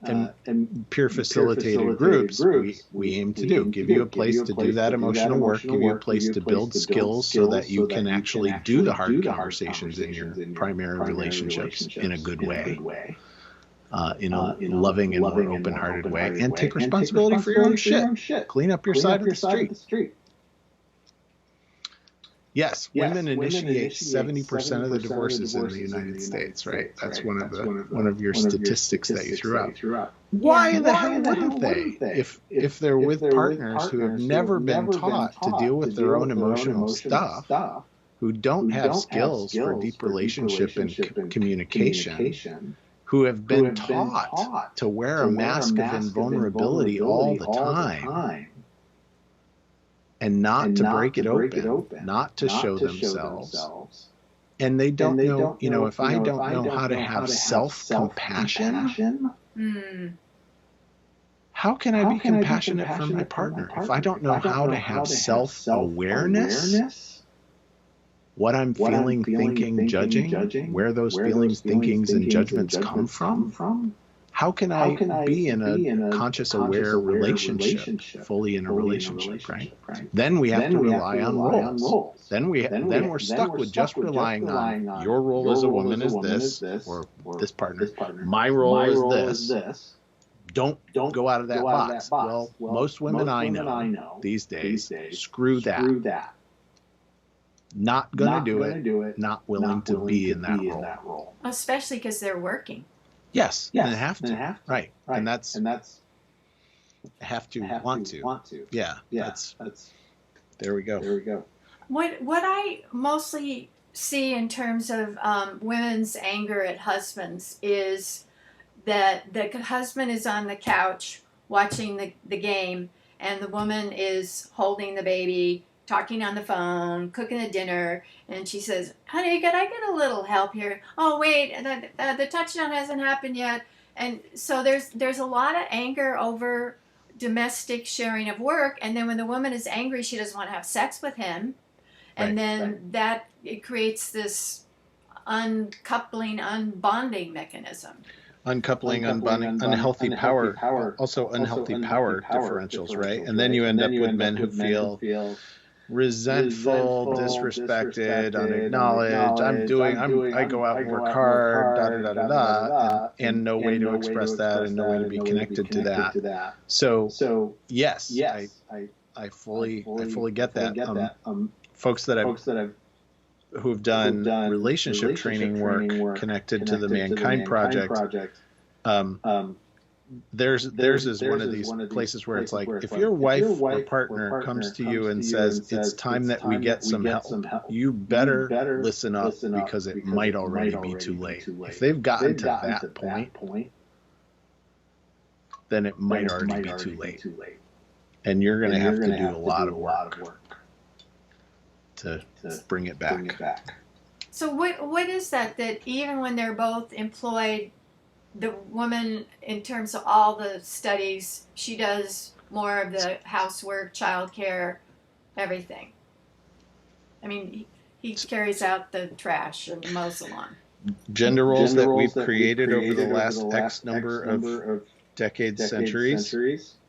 in peer facilitated groups we aim to do. Give you a place to do that emotional work, give you a place to build skills so that you can actually do the hard conversations in your primary relationships in a good way. In a loving and more open-hearted way, and take responsibility for your own shit. Clean up your side of the street. Yes, women initiate 70% of the divorces in the United States, right? That's one of your statistics that you threw out. Why the hell wouldn't they? If they're with partners who have never been taught to deal with their own emotional stuff, who don't have skills for deep relationship and communication, who have been taught to wear a mask of invulnerability all the time, and not to break it open, not to show themselves. And they don't know, if I don't know how to have self-compassion, how can I be compassionate for my partner if I don't know how to have self-awareness, what I'm feeling, thinking, judging, where those feelings, thinkings, and judgments come from? How can I be in a conscious, aware relationship, fully in a relationship, right? Then we have to rely on roles. Then we're stuck with just relying on your role as a woman is this, or this partner. My role is this. Don't go out of that box. Well, most women I know these days, screw that. Not gonna do it. Not willing to be in that role. Especially because they're working. Yes, and have to. Right. And that's have to, want to. Yeah. That's there we go. What I mostly see in terms of women's anger at husbands is that the husband is on the couch watching the game, and the woman is holding the baby, talking on the phone, cooking the dinner, and she says, "Honey, could I get a little help here? Oh, wait, the touchdown hasn't happened yet." And so there's a lot of anger over domestic sharing of work, and then when the woman is angry, she doesn't want to have sex with him, and that it creates this uncoupling, unbonding mechanism. Uncoupling, unbonding, unhealthy power, also unhealthy power differentials, right? And then you end up with men who feel resentful, disrespected, unacknowledged. I go out and work hard, and no way to express that, and no way to be connected to that. So yes, I fully get that. Folks that who've done relationship training work connected to the Mankind Project, theirs is one of these places where it's like, if your wife or partner comes to you and says it's time that we get some help, you better listen up, because it might already be too late. If they've gotten to that point, then it might already be too late. And you're going to have to do a lot of work to bring it back. So what is that even when they're both employed, the woman, in terms of all the studies, she does more of the housework, childcare, everything. I mean, he carries out the trash and mows the lawn. Gender roles that we've created over the last X number of decades, centuries,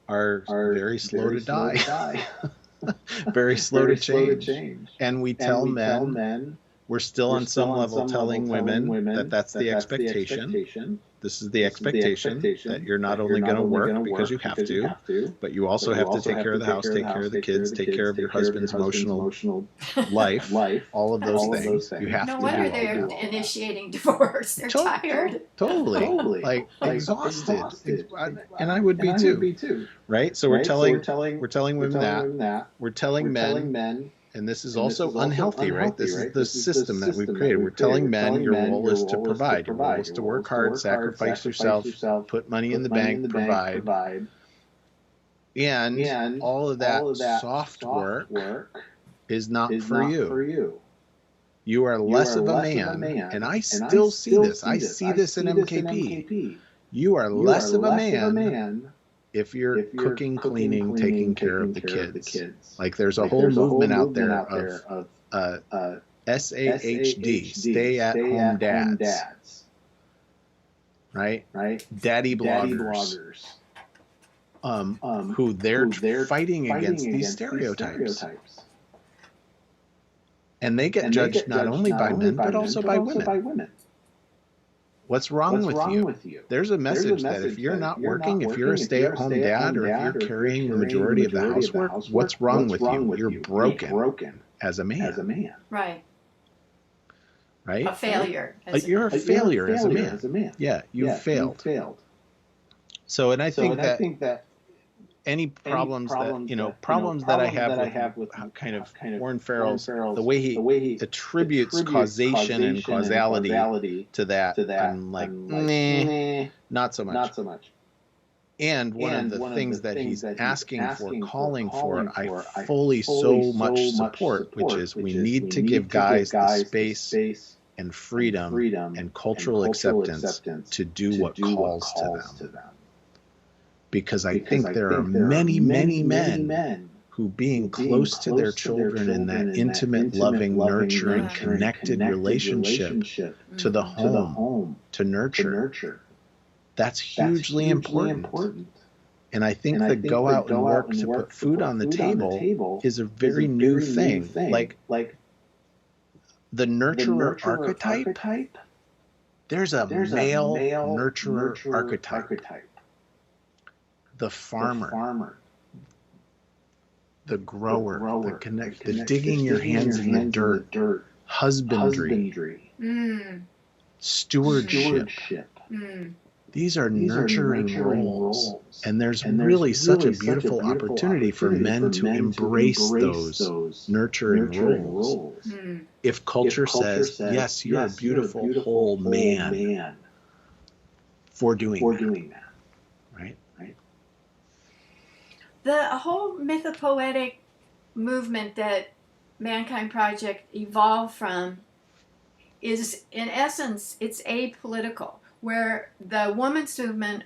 are very slow to die. Very slow to change. And we tell men, we're still on some level telling women that that's the expectation. This is the expectation that you're not only going to work because you have to, but you also have to take care of the house, take care of the kids, take care of your husband's emotional life, all of those things. You have to. No wonder they're initiating divorce. They're tired. Totally. Like exhausted. And I would be too. Right? So we're telling women that. We're telling men. And this is also unhealthy, right? This is the system that we've created. We're telling men your role is to provide. Your role is to work hard, sacrifice yourself, put money in the bank, provide. And all of that soft work is not for you. You are less of a man. And I still see this. I see this in MKP. You are less of a man if you're cooking, cleaning, taking care of the kids. Like there's a whole movement out there of SAHD, stay-at-home dads. Right? Daddy bloggers. Who they're fighting against these stereotypes. And they get judged not only by men, but also by women. What's wrong with you? There's a message that if you're not working, if you're a stay-at-home dad, or if you're carrying the majority of the housework, what's wrong with you? You're broken as a man. Right? A failure. You're a failure as a man. Yeah, you failed. So, and I think that any problems that I have with kind of Warren Farrell's, the way he attributes causation and causality to that, I'm like, not so much. And one of the things that he's asking for, calling for, I fully so much support, which is we need to give guys the space and freedom and cultural acceptance to do what calls to them. because I think there are many, many men who, being close to their children in that intimate, loving, nurturing, connected relationship to the home, to nurture, that's hugely important. And I think the go out and work to put food on the table is a very new thing. Like the nurturer archetype, there's a male nurturer archetype. The farmer, the grower, the digging your hands in the dirt, husbandry, stewardship. These are nurturing roles. And there's really such a beautiful opportunity for men to embrace those nurturing roles. If culture says, yes, you're a beautiful whole man for doing that. Right? The whole mythopoetic movement that Mankind Project evolved from is, in essence, it's apolitical, where the women's movement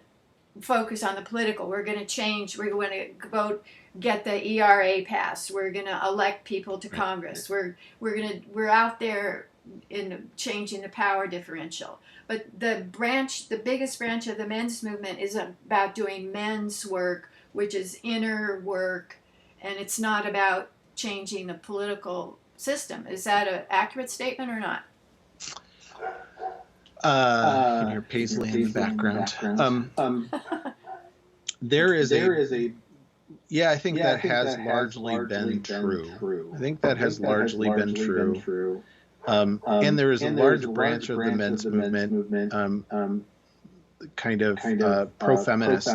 focus on the political. We're going to change. We're going to vote, get the ERA passed. We're going to elect people to Congress. We're out there in changing the power differential. But the biggest branch of the men's movement is about doing men's work, which is inner work, and it's not about changing the political system. Is that an accurate statement or not? You can hear Paisley in the background. There is a I think that has largely been true. I think that has largely been true. And there is a large branch of the men's movement, kind of pro-feminist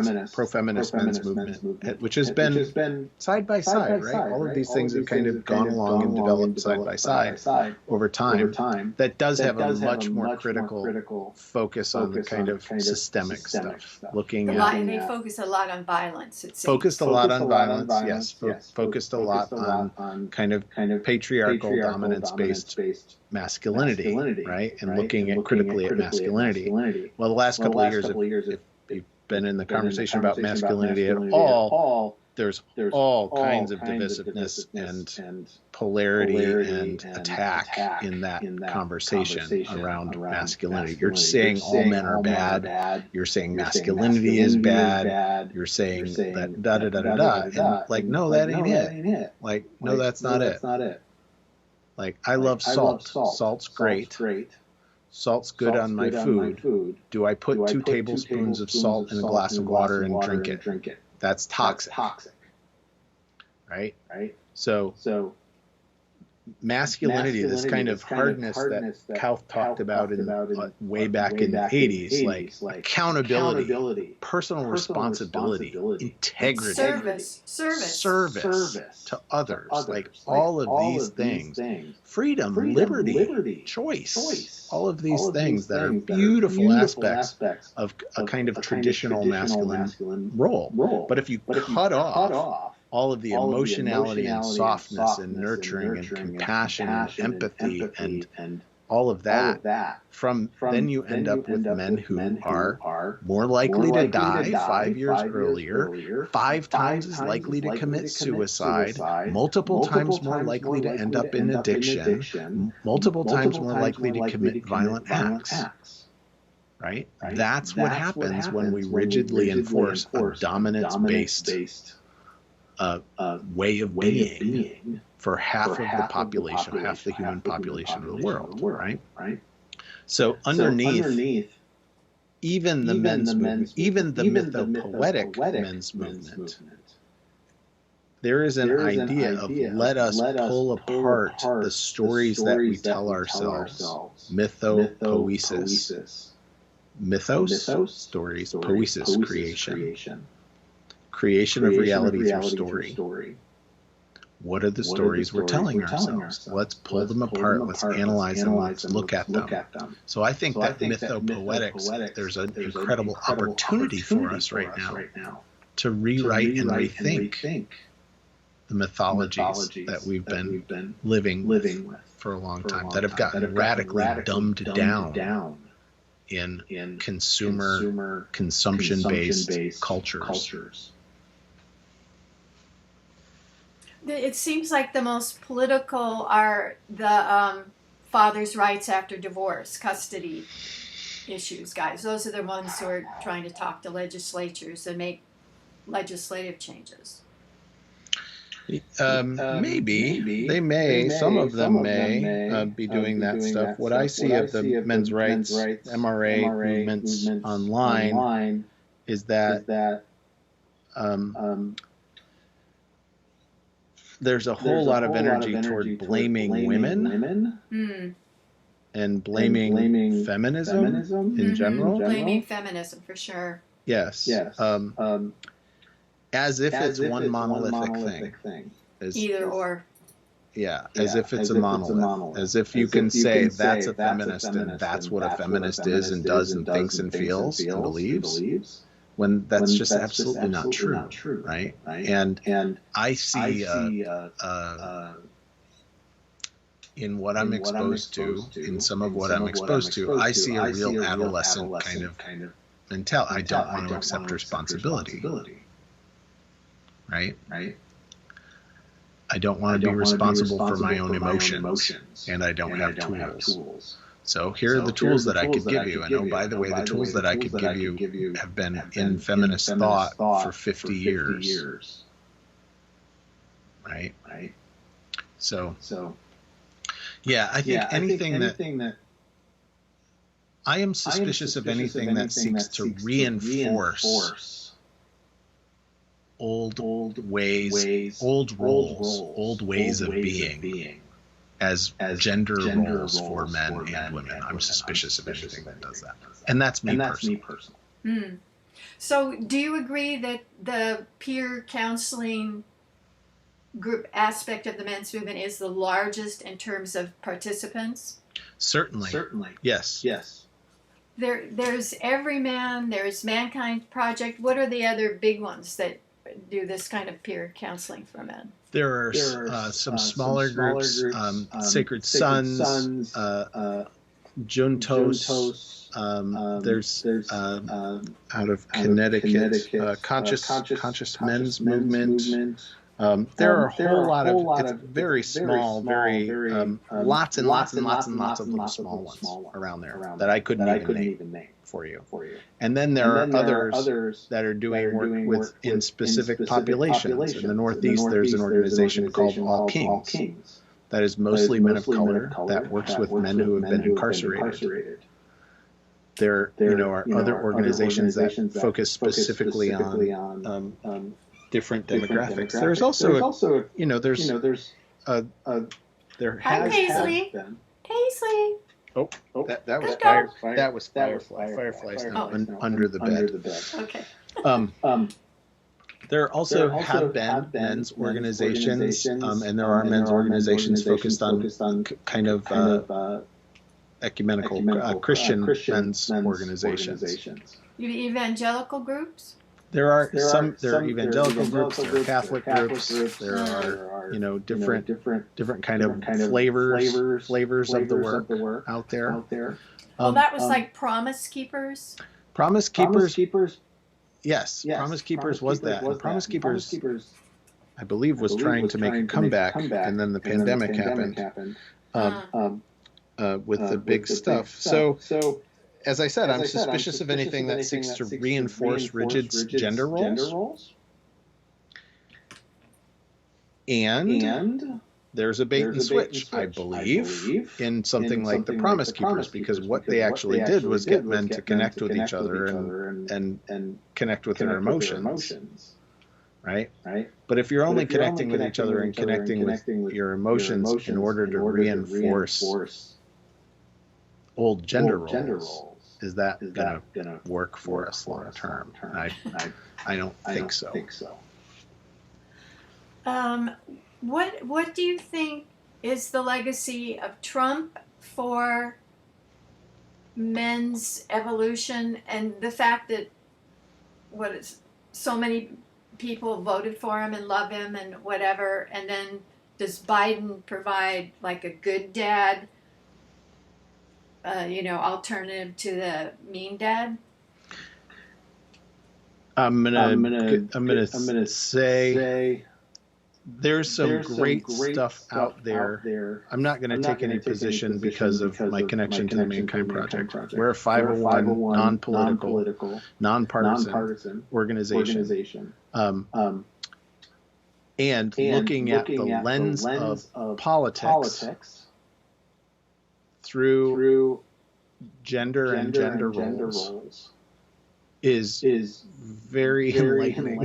men's movement, which has been side by side, right? All of these things have kind of gone along and developed side by side over time. That does have a much more critical focus on the kind of systemic stuff. They focus a lot on violence. Focused a lot on violence, yes. Focused a lot on kind of patriarchal dominance-based masculinity, right? And looking critically at masculinity. Well, the last couple of years, if you've been in the conversation about masculinity at all, there's all kinds of divisiveness and polarity and attack in that conversation around masculinity. You're saying all men are bad. You're saying masculinity is bad. You're saying that da-da-da-da-da. And like, no, that ain't it. Like, no, that's not it. Like, I love salt. Salt's great. Salt's good on my food. Do I put 2 tablespoons of salt in a glass of water and drink it? That's toxic. Right? So masculinity, this kind of hardness that Kauth talked about in way back in the 80s, like accountability, personal responsibility, integrity, service to others, like all of these things, freedom, liberty, choice, all of these things that are beautiful aspects of a kind of traditional masculine role. But if you cut off all of the emotionality and softness and nurturing and compassion and empathy and all of that, then you end up with men who are more likely to die 5 years earlier, 5 times as likely to commit suicide, multiple times more likely to end up in addiction, multiple times more likely to commit violent acts. Right? That's what happens when we rigidly enforce a dominance-based way of being for half of the population, half the human population of the world, right? So underneath even the men's movement, even the mythopoetic men's movement, there is an idea of let us pull apart the stories that we tell ourselves. Mythopoesis. Mythos, stories, poesis, creation. Creation of reality through story. What are the stories we're telling ourselves? Let's pull them apart. Let's analyze them. Let's look at them. So I think that mythopoetics, there's an incredible opportunity for us right now to rewrite and rethink the mythologies that we've been living with for a long time, that have gotten radically dumbed down in consumer consumption-based cultures. It seems like the most political are the father's rights after divorce, custody issues, guys. Those are the ones who are trying to talk to legislatures and make legislative changes. Maybe they may. Some of them may be doing that stuff. What I see of the men's rights MRA movements online is that there's a whole lot of energy toward blaming women and blaming feminism in general. Blaming feminism for sure. Yes. As if it's one monolithic thing. Either or. Yeah, as if it's a monolith. As if you can say that's a feminist and that's what a feminist is and does and thinks and feels and believes. When that's just absolutely not true, right? And I see in what I'm exposed to, in some of what I'm exposed to, I see a real adolescent kind of mentality. I don't want to accept responsibility. Right? I don't want to be responsible for my own emotions, and I don't have tools. So here are the tools that I could give you. And by the way, the tools that I could give you have been in feminist thought for 50 years. Right? So yeah, I think anything that I am suspicious of anything that seeks to reinforce old ways, old roles, old ways of being as gender roles for men and women. I'm suspicious of anything that does that. And that's me personally. So do you agree that the peer counseling group aspect of the men's movement is the largest in terms of participants? Certainly. Yes. There's Everyman, there's Mankind Project. What are the other big ones that do this kind of peer counseling for men? There are some smaller groups, Sacred Sons, Juntos. There's out of Connecticut, Conscious Men's Movement. There are a whole lot of, it's very small, lots and lots of little small ones around there that I couldn't even name for you. And then there are others that are doing work in specific populations. In the Northeast, there's an organization called All Kings that is mostly men of color that works with men who have been incarcerated. There are other organizations that focus specifically on different demographics. There's also there has been. Paisley. Oh, that was fire. That was Firefly. Firefly's now under the bed. Okay. There also have been men's organizations, and there are men's organizations focused on kind of ecumenical Christian men's organizations. Evangelical groups? There are evangelical groups, there are Catholic groups, there are different kind of flavors of the work out there. Well, that was like Promise Keepers. Promise Keepers. Yes, Promise Keepers was that. And Promise Keepers, I believe, was trying to make a comeback, and then the pandemic happened with the big stuff. So, as I said, I'm suspicious of anything that seeks to reinforce rigid gender roles. And there's a bait and switch, I believe, in something like the Promise Keepers, because what they actually did was get men to connect with each other and connect with their emotions. Right? But if you're only connecting with each other and connecting with your emotions in order to reinforce old gender roles, is that going to work for us long term? I don't think so. What do you think is the legacy of Trump for men's evolution, and the fact that so many people voted for him and love him and whatever, and then does Biden provide like a good dad alternative to the mean dad? I'm gonna say there's some great stuff out there. I'm not going to take any position because of my connection to the Mankind Project. We're a 501 non-political, nonpartisan organization. And looking at the lens of politics through gender and gender roles is very enlightening.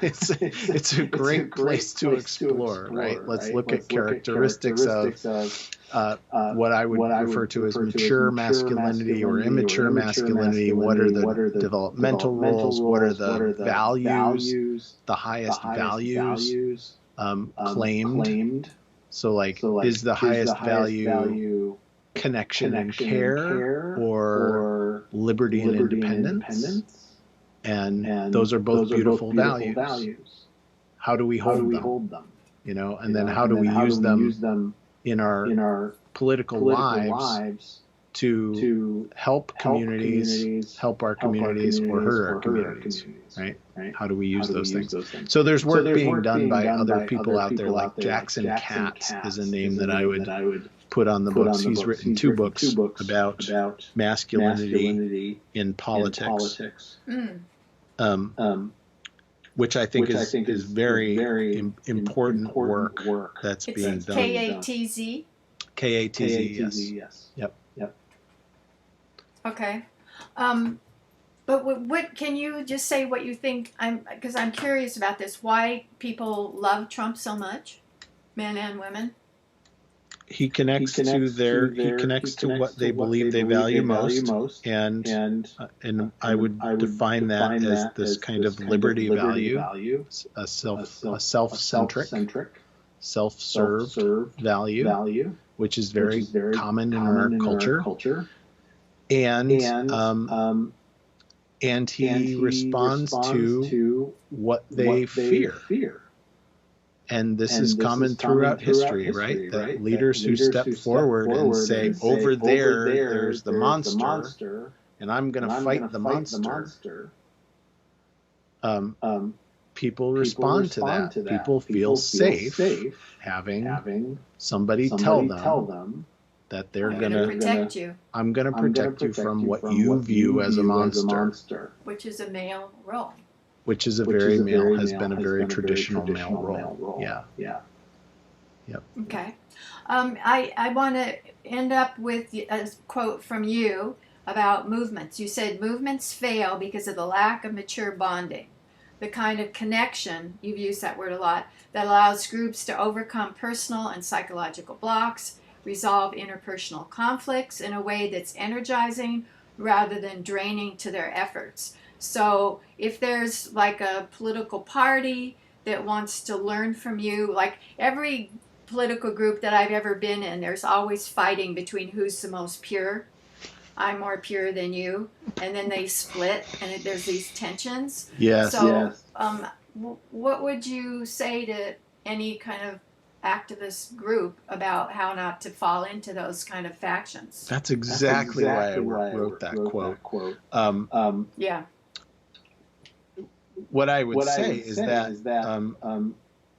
It's a great place to explore, right? Let's look at characteristics of what I would refer to as mature masculinity or immature masculinity. What are the developmental roles? What are the values, the highest values claimed? So is the highest value connection and care or liberty and independence? And those are both beautiful values. How do we hold them? And then how do we use them in our political lives to help communities, help our communities, or hurt our communities, right? How do we use those things? So there's work being done by other people out there, like Jackson Katz is a name that I would put on the books. He's written two books about masculinity in politics, which I think is very important work that's being done. K-A-T-Z? K-A-T-Z, yes. Yep. Okay. But what can you just say what you think? Because I'm curious about this. Why people love Trump so much, men and women? He connects to what they believe they value most, and I would define that as this kind of liberty value, a self-centric, self-served value, which is very common in our culture. And he responds to what they fear. And this is common throughout history, right? That leaders who step forward and say, over there's the monster, and I'm going to fight the monster. People respond to that. People feel safe having somebody tell them that they're going to protect you. I'm going to protect you from what you view as a monster. Which is a male role. Which is has been a very traditional male role. Yeah. Yep. Okay. I want to end up with a quote from you about movements. You said movements fail because of the lack of mature bonding, the kind of connection, you've used that word a lot, that allows groups to overcome personal and psychological blocks, resolve interpersonal conflicts in a way that's energizing rather than draining to their efforts. So if there's like a political party that wants to learn from you, like every political group that I've ever been in, there's always fighting between who's the most pure. I'm more pure than you. And then they split and there's these tensions. Yes. So what would you say to any kind of activist group about how not to fall into those kind of factions? That's exactly why I wrote that quote. Yeah. What I would say is that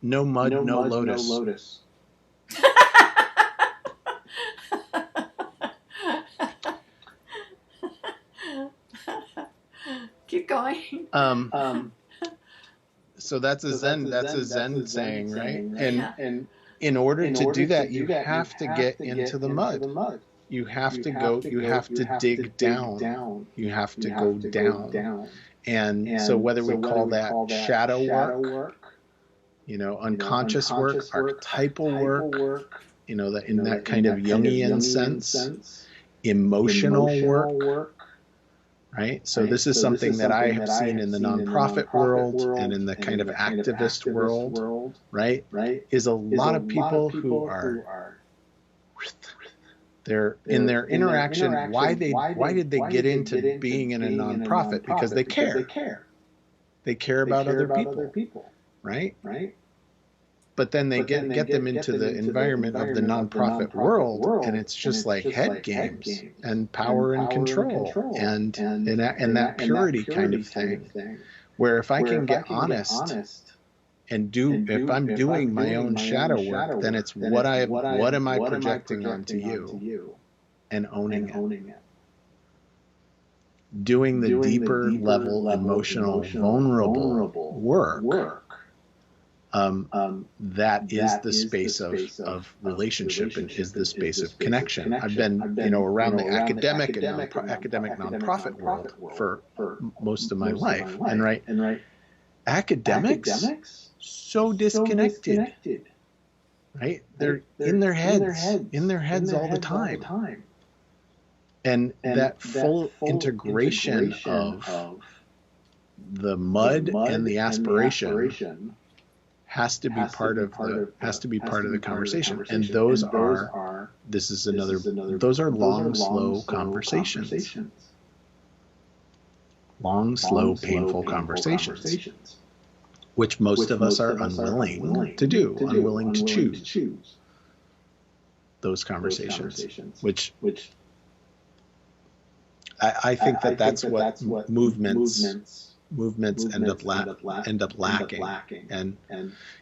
no mud, no lotus. Keep going. So that's a Zen saying, right? And in order to do that, you have to get into the mud. You have to dig down. You have to go down. And so whether we call that shadow work, unconscious work, archetypal work, that in that kind of Jungian sense, emotional work, right? So this is something that I have seen in the nonprofit world and in the kind of activist world, right? Is a lot of people who are they're in their interaction. Why did they get into being in a nonprofit? Because they care. They care about other people, right? but then they get them into the environment of the nonprofit world, and it's just like head games and power and control and that purity kind of thing. Where if I can get honest and do, if I'm doing my own shadow work, then it's what am I projecting onto you, and owning it. Doing the deeper level emotional vulnerable work. That is the space of relationship and is the space of connection. I've been, around the academic and academic nonprofit world for most of my life, and right, academics so disconnected, right? They're in their heads all the time, and that full integration of the mud and the aspiration has to be part of the conversation. And those are long, slow conversations. Long, slow, painful conversations, which most of us are unwilling to do, unwilling to choose those conversations, which I think that's what movements end up lacking. And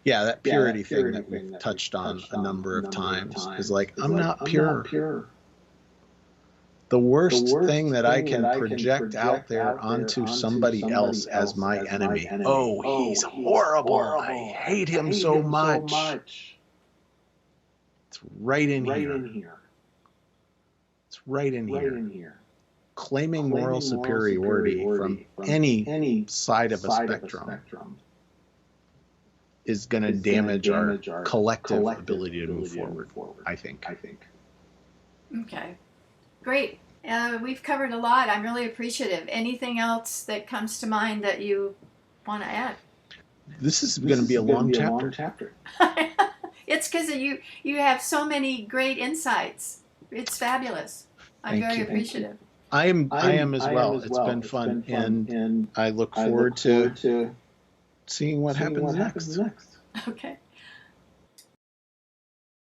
that purity thing that we've touched on a number of times is like, I'm not pure. The worst thing that I can project out there onto somebody else as my enemy. Oh, he's horrible. I hate him so much. It's right in here. It's right in here. Claiming moral superiority from any side of a spectrum is going to damage our collective ability to move forward, I think. Okay, great. We've covered a lot. I'm really appreciative. Anything else that comes to mind that you want to add? This is going to be a long chapter. It's because you have so many great insights. It's fabulous. I'm very appreciative. I am as well. It's been fun, and I look forward to seeing what happens next. Okay.